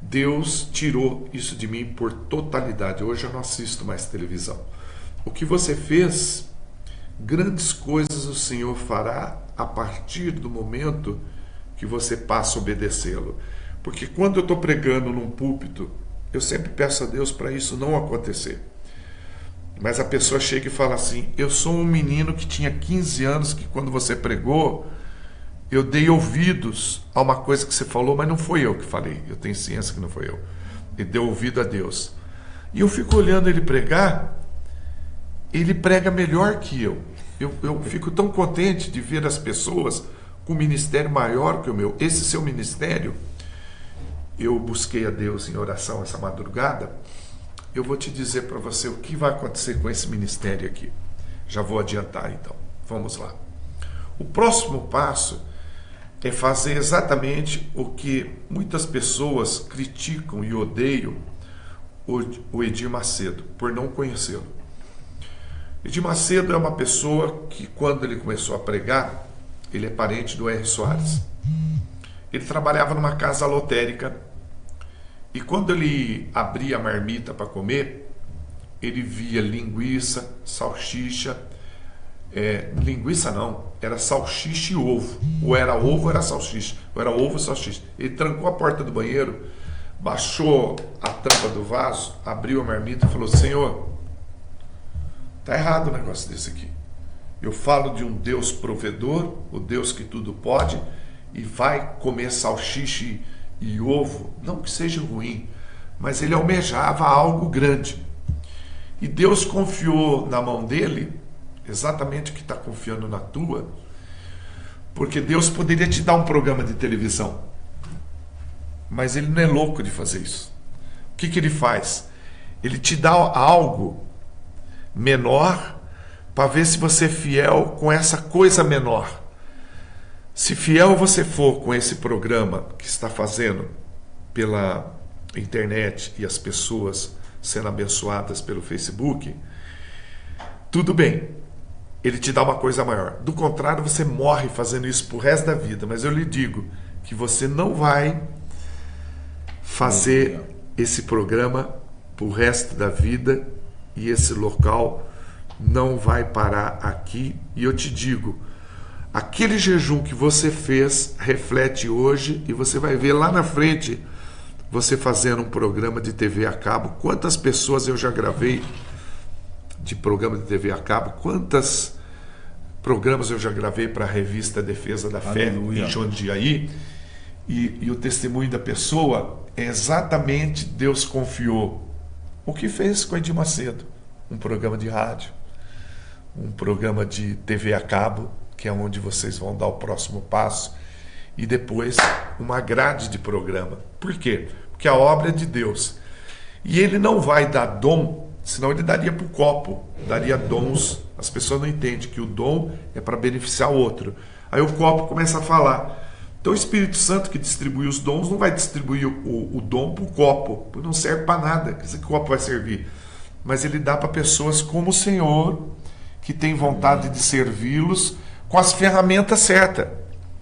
Deus tirou isso de mim por totalidade. Hoje eu não assisto mais televisão. O que você fez, grandes coisas o Senhor fará a partir do momento que você passa a obedecê-lo. Porque quando eu estou pregando num púlpito, eu sempre peço a Deus para isso não acontecer. Mas a pessoa chega e fala assim, eu sou um menino que tinha 15 anos, que quando você pregou, eu dei ouvidos a uma coisa que você falou, mas não foi eu que falei. Eu tenho ciência que não foi eu. Ele deu ouvido a Deus. E eu fico olhando ele pregar, ele prega melhor que eu. Eu fico tão contente de ver as pessoas com um ministério maior que o meu. Esse seu ministério, eu busquei a Deus em oração essa madrugada. Eu vou te dizer para você o que vai acontecer com esse ministério aqui. Já vou adiantar então. Vamos lá. O próximo passo é fazer exatamente o que muitas pessoas criticam e odeiam, o Edir Macedo, por não conhecê-lo. Edir Macedo é uma pessoa que, quando ele começou a pregar, ele é parente do R. Soares. Ele trabalhava numa casa lotérica e quando ele abria a marmita para comer, ele via linguiça, salsicha, linguiça não, era salsicha e ovo. Ou era ovo ou era salsicha, ou era ovo e salsicha. Ele trancou a porta do banheiro, baixou a tampa do vaso, abriu a marmita e falou: Senhor, tá errado o negócio desse aqui. Eu falo de um Deus provedor, o Deus que tudo pode, e vai comer salsicha e ovo. Não que seja ruim, mas ele almejava algo grande. E Deus confiou na mão dele exatamente o que está confiando na tua, porque Deus poderia te dar um programa de televisão, mas ele não é louco de fazer isso. O que ele faz? Ele te dá algo menor para ver se você é fiel com essa coisa menor. Se fiel você for com esse programa que está fazendo pela internet e as pessoas sendo abençoadas pelo Facebook, tudo bem, ele te dá uma coisa maior. Do contrário, você morre fazendo isso pro resto da vida. Mas eu lhe digo que você não vai fazer esse programa pro resto da vida, e esse local não vai parar aqui. E eu te digo, aquele jejum que você fez reflete hoje, e você vai ver lá na frente você fazendo um programa de TV a cabo. Quantas pessoas eu já gravei de programa de TV a cabo, quantos programas eu já gravei para a revista Defesa da Fé em Jundiaí, e o testemunho da pessoa é exatamente: Deus confiou. O que fez com Edir Macedo? Um programa de rádio, um programa de TV a cabo, que é onde vocês vão dar o próximo passo, e depois uma grade de programa. Por quê? Porque a obra é de Deus, e Ele não vai dar dom, senão Ele daria para o copo, daria dons. As pessoas não entendem que o dom é para beneficiar o outro. Aí o copo começa a falar. Então o Espírito Santo, que distribui os dons, não vai distribuir o dom para o copo, porque não serve para nada. Que esse copo vai servir? Mas ele dá para pessoas como o Senhor, que tem vontade de servi-los com as ferramentas certas.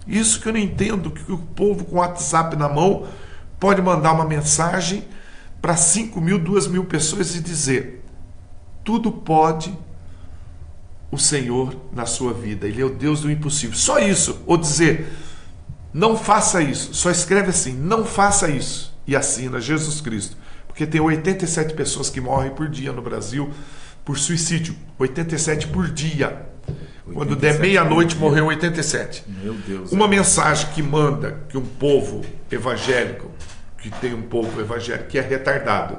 Isso que eu não entendo, que o povo com o WhatsApp na mão pode mandar uma mensagem para 5.000, 2.000 pessoas e dizer: tudo pode o Senhor na sua vida, Ele é o Deus do impossível. Só isso. Ou dizer: não faça isso. Só escreve assim: não faça isso, e assina Jesus Cristo. Porque tem 87 pessoas que morrem por dia no Brasil por suicídio. 87 por dia. Quando der meia-noite, morreu 87. Meu Deus. Uma mensagem que manda que um povo evangélico, que tem um povo evangélico que é retardado.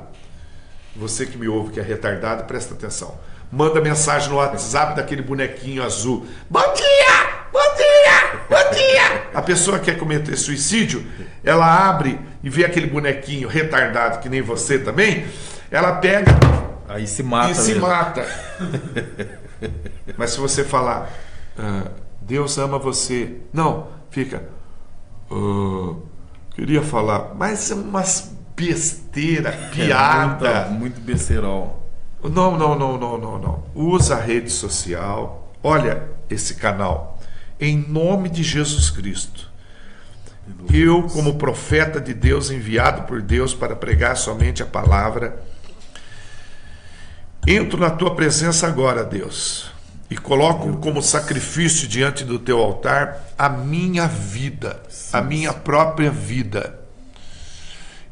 Você que me ouve que é retardado, presta atenção. Manda mensagem no WhatsApp daquele bonequinho azul: bom dia! Bom dia! Bom dia! A pessoa que quer cometer suicídio, ela abre e vê aquele bonequinho retardado, que nem você também, ela pega aí se mata e se mata. Mas se você falar: Deus ama você, não, fica: queria falar, mas é umas besteira, piada. Muito besterol. Não. Usa a rede social. Olha esse canal. Em nome de Jesus Cristo. Eu, como profeta de Deus, enviado por Deus para pregar somente a palavra, entro na tua presença agora, Deus, e coloco como sacrifício diante do teu altar a minha vida, a minha própria vida.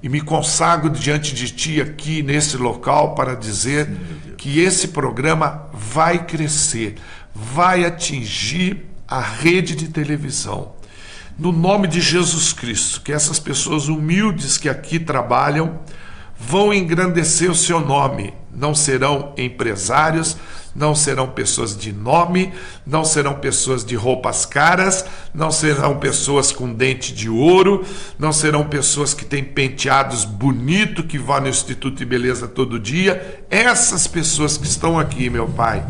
E me consagro diante de ti aqui nesse local para dizer que esse programa vai crescer, vai atingir a rede de televisão. No nome de Jesus Cristo, que essas pessoas humildes que aqui trabalham vão engrandecer o seu nome. Não serão empresários, não serão pessoas de nome, não serão pessoas de roupas caras, não serão pessoas com dente de ouro, não serão pessoas que têm penteados bonitos, que vão no Instituto de Beleza todo dia. Essas pessoas que estão aqui, meu Pai,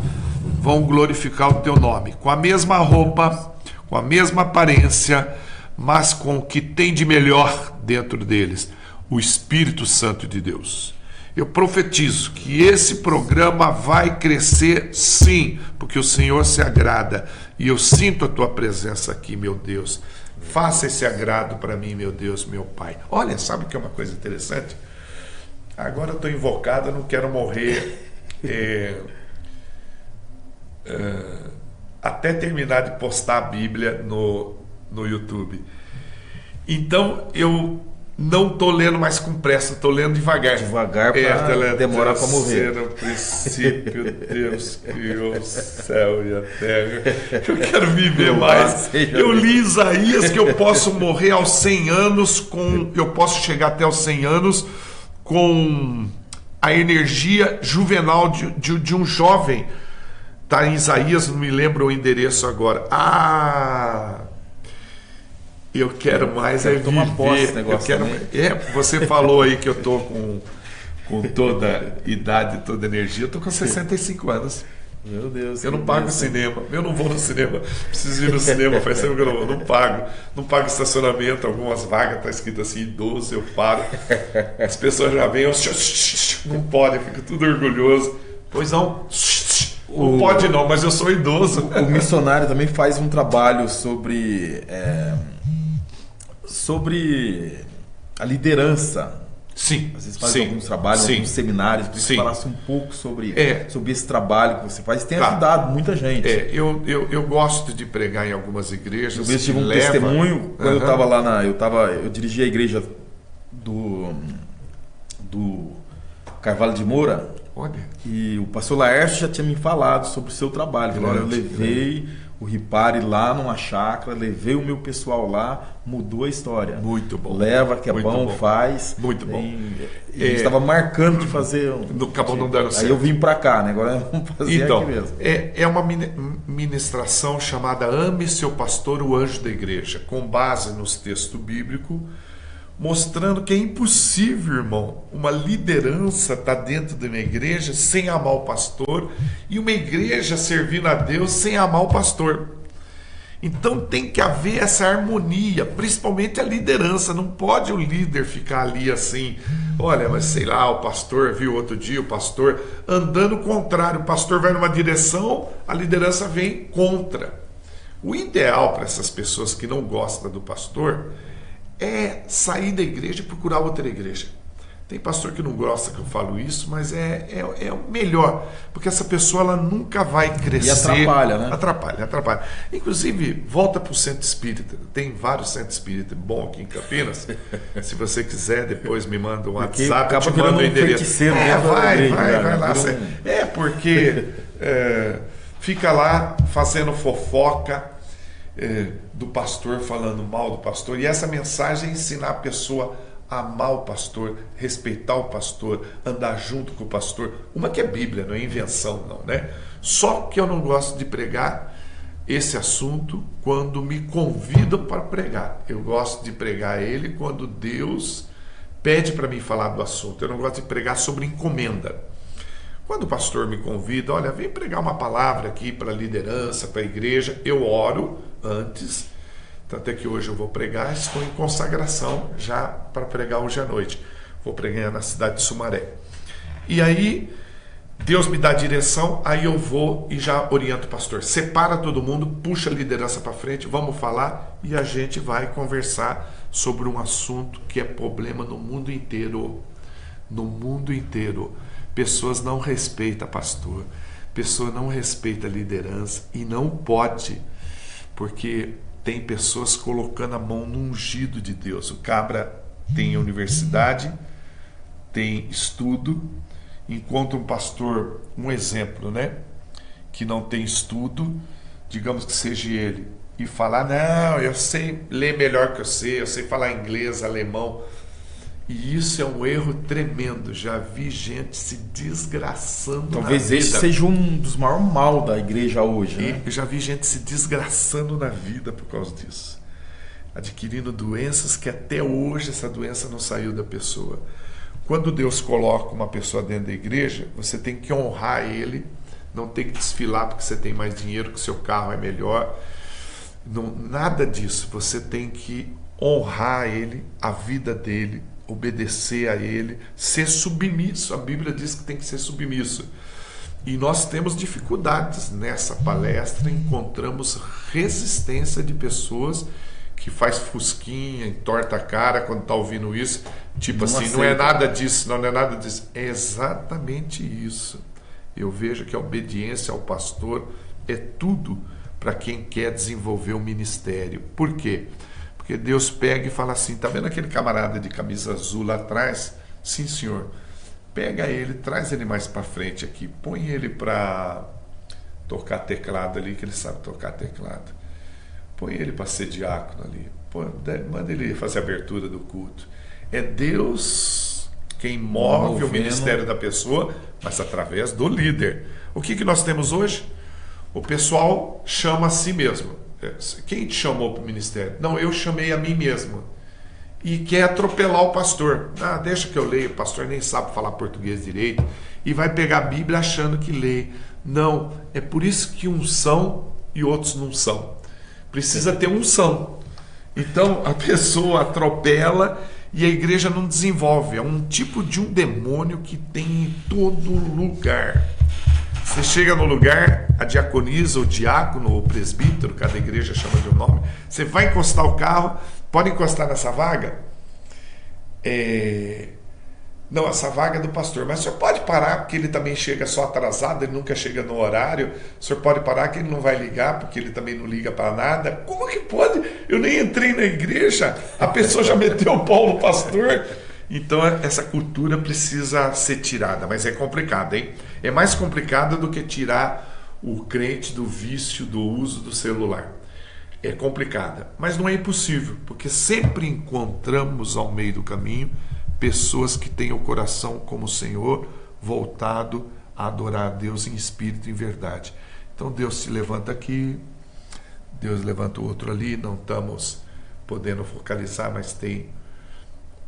vão glorificar o teu nome, com a mesma roupa, com a mesma aparência, mas com o que tem de melhor dentro deles, o Espírito Santo de Deus. Eu profetizo que esse programa vai crescer sim, porque o Senhor se agrada. E eu sinto a tua presença aqui, meu Deus. Faça esse agrado para mim, meu Deus, meu Pai. Olha, sabe o que é uma coisa interessante? Agora eu estou invocado, eu não quero morrer até terminar de postar a Bíblia no YouTube. Então eu não estou lendo mais com pressa, estou lendo devagar. Devagar para demorar para morrer. No princípio, Deus criou o céu e a terra. Eu quero viver mais. Eu li Isaías que eu posso morrer aos 100 anos, eu posso chegar até aos 100 anos com a energia juvenal de um jovem. Está em Isaías, não me lembro o endereço agora. Eu quero mais tomar posse desse negócio. Você falou aí que eu tô com toda idade, toda energia. Eu tô com 65 anos. Meu Deus. Eu não pago cinema. Eu não vou no cinema. Preciso ir no cinema. Faz tempo que eu não vou. Não pago. Não pago estacionamento. Algumas vagas tá escrito assim, idoso, eu pago. As pessoas já vêm, não pode, fico tudo orgulhoso. Pois não. Não pode não, mas eu sou idoso. O missionário também faz um trabalho sobre a liderança. Sim. Às vezes faz alguns trabalhos, alguns seminários. Queria que você falasse um pouco sobre esse trabalho que você faz. Tem ajudado muita gente. Eu gosto de pregar em algumas igrejas. Eu tive um testemunho quando eu estava lá eu dirigi a igreja do Carvalho de Moura. Olha. E o pastor Laércio já tinha me falado sobre o seu trabalho. Agora eu levei o Ripari lá numa chácara, levei o meu pessoal lá, mudou a história. Muito bom. Leva, que é bom, faz. Muito bom. A gente estava marcando de fazer. Acabou não dando certo. Aí eu vim para cá, né? Agora vamos fazer aqui mesmo. É uma ministração chamada Ame Seu Pastor, o Anjo da Igreja, com base nos textos bíblicos, mostrando que é impossível, irmão, uma liderança estar dentro de uma igreja sem amar o pastor e uma igreja servindo a Deus sem amar o pastor. Então tem que haver essa harmonia, principalmente a liderança. Não pode o líder ficar ali assim, olha, mas sei lá, o pastor viu outro dia, o pastor andando contrário, o pastor vai numa direção, a liderança vem contra. O ideal para essas pessoas que não gostam do pastor é sair da igreja e procurar outra igreja. Tem pastor que não gosta que eu falo isso, mas é o melhor, porque essa pessoa ela nunca vai crescer. E atrapalha, né? Atrapalha. Inclusive, volta para o centro espírita. Tem vários centros espíritas bons aqui em Campinas. Se você quiser, depois me manda um WhatsApp, eu te mando o endereço. Vai lá. Porque fica lá fazendo fofoca do pastor, falando mal do pastor, e essa mensagem é ensinar a pessoa a amar o pastor, respeitar o pastor, andar junto com o pastor. Uma que é Bíblia, não é invenção não, né? Só que eu não gosto de pregar esse assunto quando me convidam para pregar. Eu gosto de pregar ele quando Deus pede para mim falar do assunto. Eu não gosto de pregar sobre encomenda. Quando o pastor me convida, olha, vem pregar uma palavra aqui para a liderança, para a igreja, eu oro antes, tanto é que hoje eu vou pregar, estou em consagração já para pregar hoje à noite. Vou pregar na cidade de Sumaré. E aí, Deus me dá a direção, aí eu vou e já oriento o pastor. Separa todo mundo, puxa a liderança para frente, vamos falar e a gente vai conversar sobre um assunto que é problema no mundo inteiro. No mundo inteiro. Pessoas não respeitam pastor, pessoa não respeita a liderança e não pode, porque tem pessoas colocando a mão no ungido de Deus. O cabra tem universidade, tem estudo, encontra um pastor, um exemplo, né, que não tem estudo, digamos que seja ele, e falar, não, eu sei ler melhor que eu sei falar inglês, alemão. E isso é um erro tremendo. Já vi gente se desgraçando. Talvez esse seja um dos maiores mal da igreja hoje, né? Eu já vi gente se desgraçando na vida por causa disso, adquirindo doenças que até hoje essa doença não saiu da pessoa. Quando Deus coloca uma pessoa dentro da igreja, você tem que honrar ele, não tem que desfilar porque você tem mais dinheiro, que seu carro é melhor, não, nada disso. Você tem que honrar ele, a vida dele, obedecer a Ele, ser submisso. A Bíblia diz que tem que ser submisso. E nós temos dificuldades nessa palestra, encontramos resistência de pessoas que faz fusquinha, entorta a cara quando está ouvindo isso, tipo assim, não é nada disso, não é nada disso. É exatamente isso. Eu vejo que a obediência ao pastor é tudo para quem quer desenvolver o ministério. Por quê? Porque Deus pega e fala assim, tá vendo aquele camarada de camisa azul lá atrás? Sim, senhor. Pega ele, traz ele mais para frente aqui, põe ele para tocar teclado ali, que ele sabe tocar teclado. Põe ele para ser diácono ali. Manda ele fazer a abertura do culto. É Deus quem move o ministério da pessoa, mas através do líder. O que nós temos hoje? O pessoal chama a si mesmo. Quem te chamou para o ministério? Não, eu chamei a mim mesmo. E quer atropelar o pastor. Ah, deixa que eu leio, o pastor nem sabe falar português direito. E vai pegar a Bíblia achando que lê. Não, é por isso que uns são e outros não são. Precisa ter unção. Então a pessoa atropela e a igreja não desenvolve. É um tipo de um demônio que tem em todo lugar. Você chega no lugar, a diaconisa, o diácono, ou o presbítero, cada igreja chama de um nome. Você vai encostar o carro, pode encostar nessa vaga? Não, essa vaga é do pastor. Mas o senhor pode parar, porque ele também chega só atrasado, ele nunca chega no horário. O senhor pode parar, que ele não vai ligar, porque ele também não liga para nada. Como que pode? Eu nem entrei na igreja, a pessoa já meteu o pau no pastor. Então essa cultura precisa ser tirada, mas é complicado, hein? É mais complicado do que tirar o crente do vício do uso do celular. É complicada, mas não é impossível, porque sempre encontramos ao meio do caminho pessoas que têm o coração como o Senhor, voltado a adorar a Deus em espírito e em verdade. Então Deus se levanta aqui, Deus levanta o outro ali, não estamos podendo focalizar, mas tem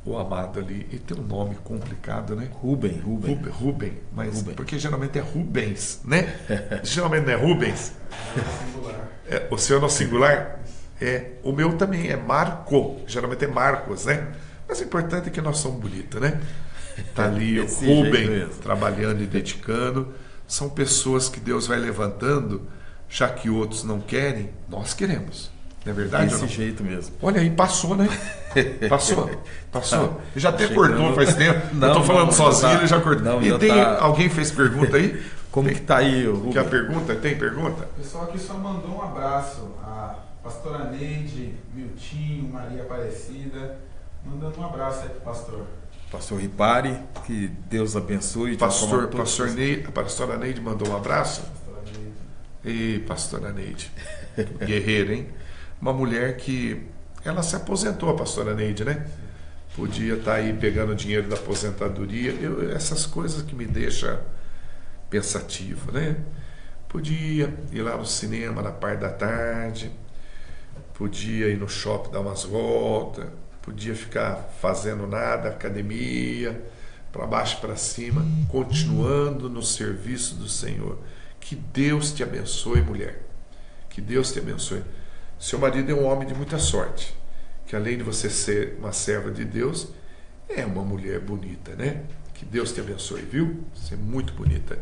o amado ali, e tem um nome complicado, né? Rubem, mas Rubem. Porque geralmente é Rubens, né? Geralmente não é Rubens. O seu no singular? O meu também é Marco, geralmente é Marcos, né? Mas o importante é que nós somos bonitos, né? Tá ali o Rubem trabalhando e dedicando. São pessoas que Deus vai levantando, já que outros não querem, nós queremos. Não é verdade? Desse jeito mesmo. Olha aí, passou, né? Passou. Já até cortou faz tempo. Não, eu tô falando sozinho, ele já cortou. Não, e tem alguém fez pergunta aí? Como que tá aí, Rubem? Que a pergunta? Tem pergunta? O pessoal aqui só mandou um abraço. A pastora Neide, Miltinho, Maria Aparecida, mandando um abraço aí pro pastor. Pastor Ripari, que Deus abençoe. A pastora Neide mandou um abraço? Pastora Neide. E pastora Neide, guerreira, hein? Uma mulher que, ela se aposentou, a pastora Neide, né? Podia estar aí pegando o dinheiro da aposentadoria. Essas coisas que me deixam pensativo, né? Podia ir lá no cinema na parte da tarde, podia ir no shopping dar umas voltas, podia ficar fazendo nada, academia, para baixo e para cima, continuando no serviço do Senhor. Que Deus te abençoe, mulher. Que Deus te abençoe. Seu marido é um homem de muita sorte, que além de você ser uma serva de Deus, é uma mulher bonita, né? Que Deus te abençoe, viu? Você é muito bonita.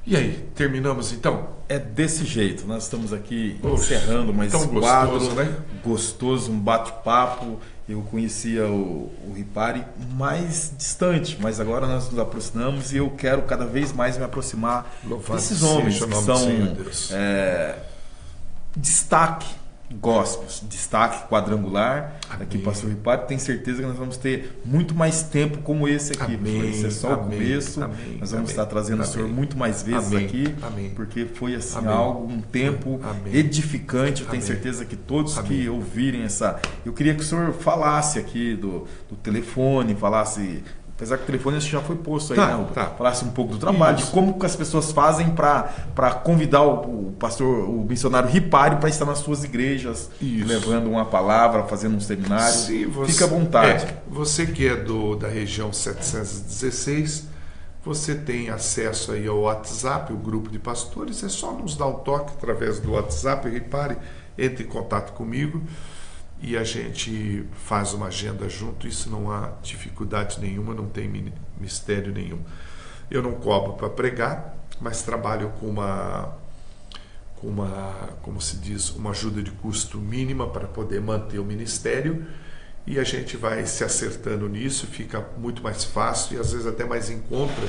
E aí, terminamos então? É desse jeito, nós estamos aqui encerrando mais tão quadro, né? Gostoso, um bate-papo. Eu conhecia o Ripari mais distante, mas agora nós nos aproximamos e eu quero cada vez mais me aproximar desses homens que são destaque gospels, destaque quadrangular. Amém. Aqui, pastor Ripari, tenho certeza que nós vamos ter muito mais tempo como esse aqui. Amém. Esse é só o começo. Amém. Nós vamos estar trazendo o Senhor muito mais vezes aqui, porque foi assim um tempo edificante. Eu tenho certeza que todos que ouvirem essa... Eu queria que o Senhor falasse aqui do telefone, falasse... Apesar que o telefone já foi posto aí, né? Falasse um pouco do trabalho, de como que as pessoas fazem para convidar o pastor, o missionário Ripari para estar nas suas igrejas, levando uma palavra, fazendo um seminário. Sim, fica à vontade. Você que é da região 716, você tem acesso aí ao WhatsApp, o grupo de pastores, é só nos dar um toque através do WhatsApp, Ripari, entre em contato comigo. e a gente faz uma agenda junto. Isso não há dificuldade nenhuma, não tem mistério nenhum. Eu não cobro para pregar, mas trabalho com como se diz, uma ajuda de custo mínima para poder manter o ministério, e a gente vai se acertando nisso, fica muito mais fácil e às vezes até mais em conta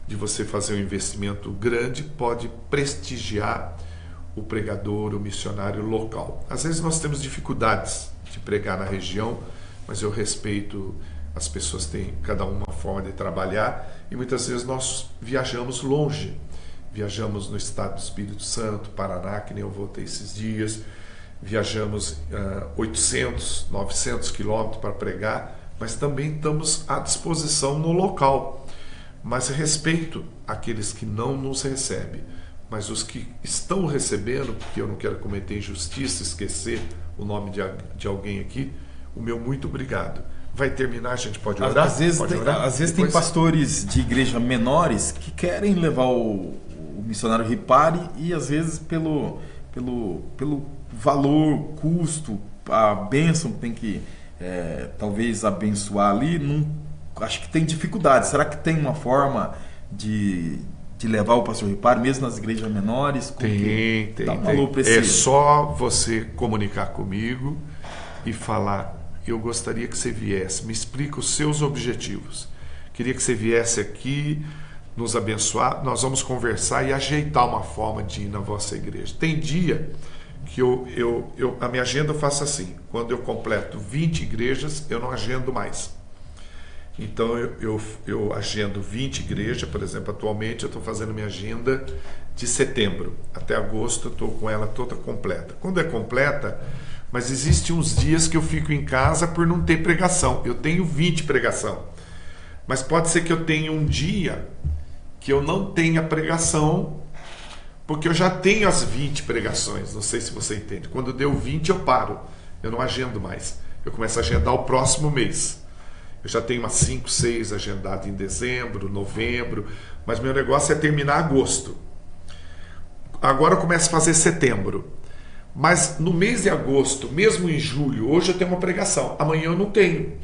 de você fazer um investimento grande, pode prestigiar o pregador, o missionário local. Às vezes nós temos dificuldades de pregar na região, mas eu respeito, as pessoas têm cada uma forma de trabalhar, e muitas vezes nós viajamos longe. Viajamos no estado do Espírito Santo, Paraná, que nem eu voltei esses dias. Viajamos 800, 900 quilômetros para pregar, mas também estamos à disposição no local. Mas respeito aqueles que não nos recebem. Mas os que estão recebendo, porque eu não quero cometer injustiça, esquecer o nome de alguém aqui, o meu muito obrigado. Vai terminar, a gente pode orar? Às vezes tem pastores de igreja menores que querem levar o missionário Ripari, e às vezes pelo valor, custo, a bênção tem que talvez abençoar ali, acho que tem dificuldade. Será que tem uma forma de levar o pastor Ripari mesmo nas igrejas menores? Tem. É só você comunicar comigo e falar: eu gostaria que você viesse, me explica os seus objetivos, queria que você viesse aqui nos abençoar, nós vamos conversar e ajeitar uma forma de ir na vossa igreja. Tem dia que a minha agenda eu faço assim: quando eu completo 20 igrejas, eu não agendo mais. Então eu agendo 20 igrejas. Por exemplo, atualmente eu estou fazendo minha agenda de setembro até agosto, eu estou com ela toda completa. Quando é completa, mas existem uns dias que eu fico em casa por não ter pregação. Eu tenho 20 pregação, mas pode ser que eu tenha um dia que eu não tenha pregação, porque eu já tenho as 20 pregações. Não sei se você entende. Quando deu 20 eu paro, eu não agendo mais, eu começo a agendar o próximo mês. Eu já tenho umas 5, 6 agendadas em dezembro, novembro, mas meu negócio é terminar agosto. Agora eu começo a fazer setembro, mas no mês de agosto, mesmo em julho, hoje eu tenho uma pregação, amanhã eu não tenho,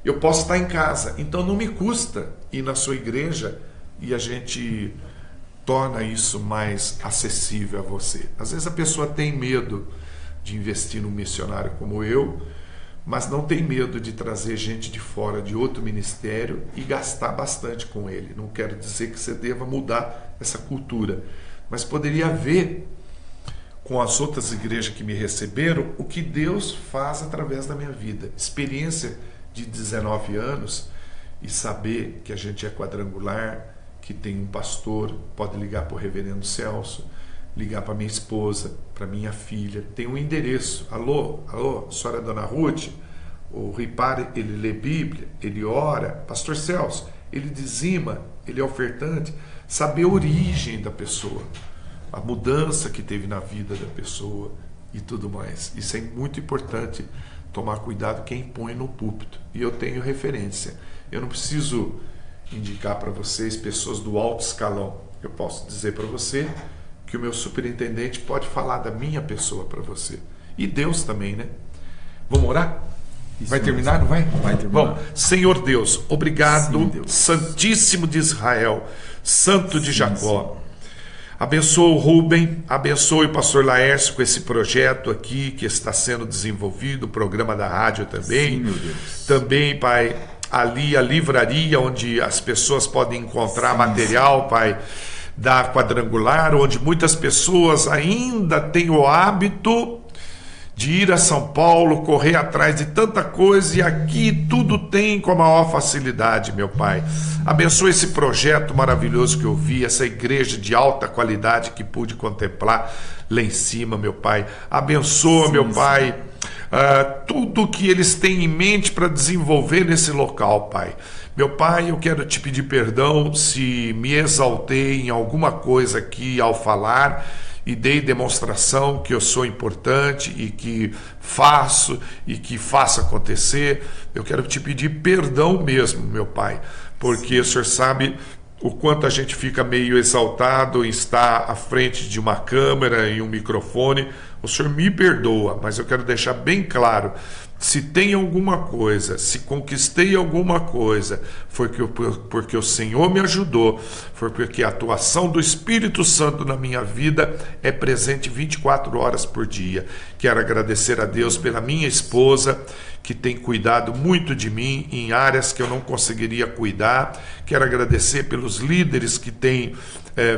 eu posso estar em casa, então não me custa ir na sua igreja, e a gente torna isso mais acessível a você. Às vezes a pessoa tem medo de investir num missionário como eu, mas não tem medo de trazer gente de fora de outro ministério e gastar bastante com ele. Não quero dizer que você deva mudar essa cultura, mas poderia ver com as outras igrejas que me receberam o que Deus faz através da minha vida. Experiência de 19 anos e saber que a gente é quadrangular, que tem um pastor, pode ligar para o reverendo Celso, ligar para minha esposa, para minha filha, tem um endereço: alô, senhora Dona Ruth, o Ripari, ele lê Bíblia, ele ora, pastor Celso, ele dizima, ele é ofertante. Saber a origem da pessoa, a mudança que teve na vida da pessoa e tudo mais. Isso é muito importante, tomar cuidado quem põe no púlpito. E eu tenho referência, eu não preciso indicar para vocês pessoas do alto escalão. Eu posso dizer para você que o meu superintendente pode falar da minha pessoa para você. E Deus também, né? Vamos orar? Isso vai terminar, não vai? Vai terminar. Bom, Senhor Deus, obrigado. Sim, Deus. Santíssimo de Israel, Santo de Jacó. Abençoa o Rubem, abençoe o pastor Laércio com esse projeto aqui que está sendo desenvolvido, o programa da rádio também. Sim, meu Deus. Também, Pai, ali a livraria onde as pessoas podem encontrar material, Pai, da Quadrangular, onde muitas pessoas ainda têm o hábito de ir a São Paulo, correr atrás de tanta coisa, e aqui tudo tem com a maior facilidade, meu Pai. Abençoe esse projeto maravilhoso que eu vi, essa igreja de alta qualidade que pude contemplar lá em cima, meu Pai. Abençoa, meu Pai, tudo que eles têm em mente para desenvolver nesse local, Pai. Meu Pai, eu quero te pedir perdão se me exaltei em alguma coisa aqui ao falar e dei demonstração que eu sou importante e que faço e que faço acontecer. Eu quero te pedir perdão mesmo, meu Pai, porque o Senhor sabe o quanto a gente fica meio exaltado em estar à frente de uma câmera e um microfone, o Senhor me perdoa, mas eu quero deixar bem claro, se tem alguma coisa, se conquistei alguma coisa, foi porque o Senhor me ajudou, foi porque a atuação do Espírito Santo na minha vida é presente 24 horas por dia. Quero agradecer a Deus pela minha esposa, que tem cuidado muito de mim em áreas que eu não conseguiria cuidar. Quero agradecer pelos líderes que têm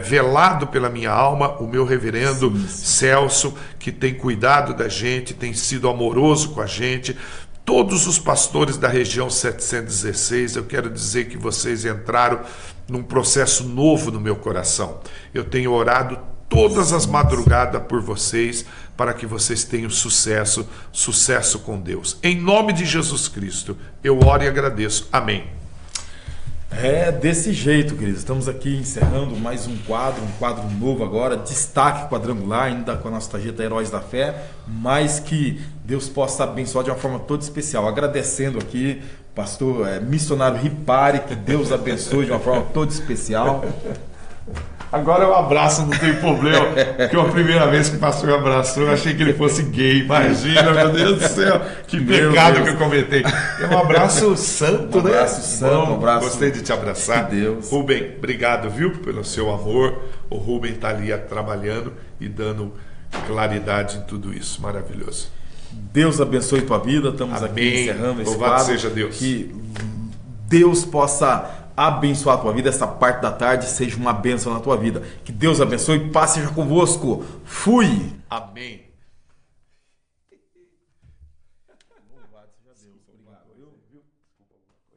velado pela minha alma, o meu reverendo Celso, que tem cuidado da gente, tem sido amoroso com a gente. Todos os pastores da região 716, eu quero dizer que vocês entraram num processo novo no meu coração. Eu tenho orado todas as madrugadas por vocês, para que vocês tenham sucesso com Deus. Em nome de Jesus Cristo, eu oro e agradeço. Amém. É desse jeito, queridos. Estamos aqui encerrando mais um quadro novo agora, destaque quadrangular, ainda com a nossa tarjeta Heróis da Fé, mas que Deus possa abençoar de uma forma toda especial. Agradecendo aqui, pastor missionário Ripari, que Deus abençoe de uma forma toda especial. Agora eu abraço, não tem problema, porque a primeira vez que o pastor me abraçou, eu achei que ele fosse gay. Imagina, meu Deus do céu, que pecado que eu cometei. É um abraço santo, né? Um abraço. Gostei de te abraçar. Que Deus. Rubem, obrigado, viu, pelo seu amor. O Rubem está ali trabalhando e dando claridade em tudo isso. Maravilhoso. Deus abençoe tua vida. Estamos Amém. aqui encerrando esse Louvado quadro. seja Deus. Que Deus possa abençoar a tua vida, essa parte da tarde seja uma bênção na tua vida. Que Deus abençoe, paz seja convosco. Fui. Amém. Louvado seja Deus. Obrigado.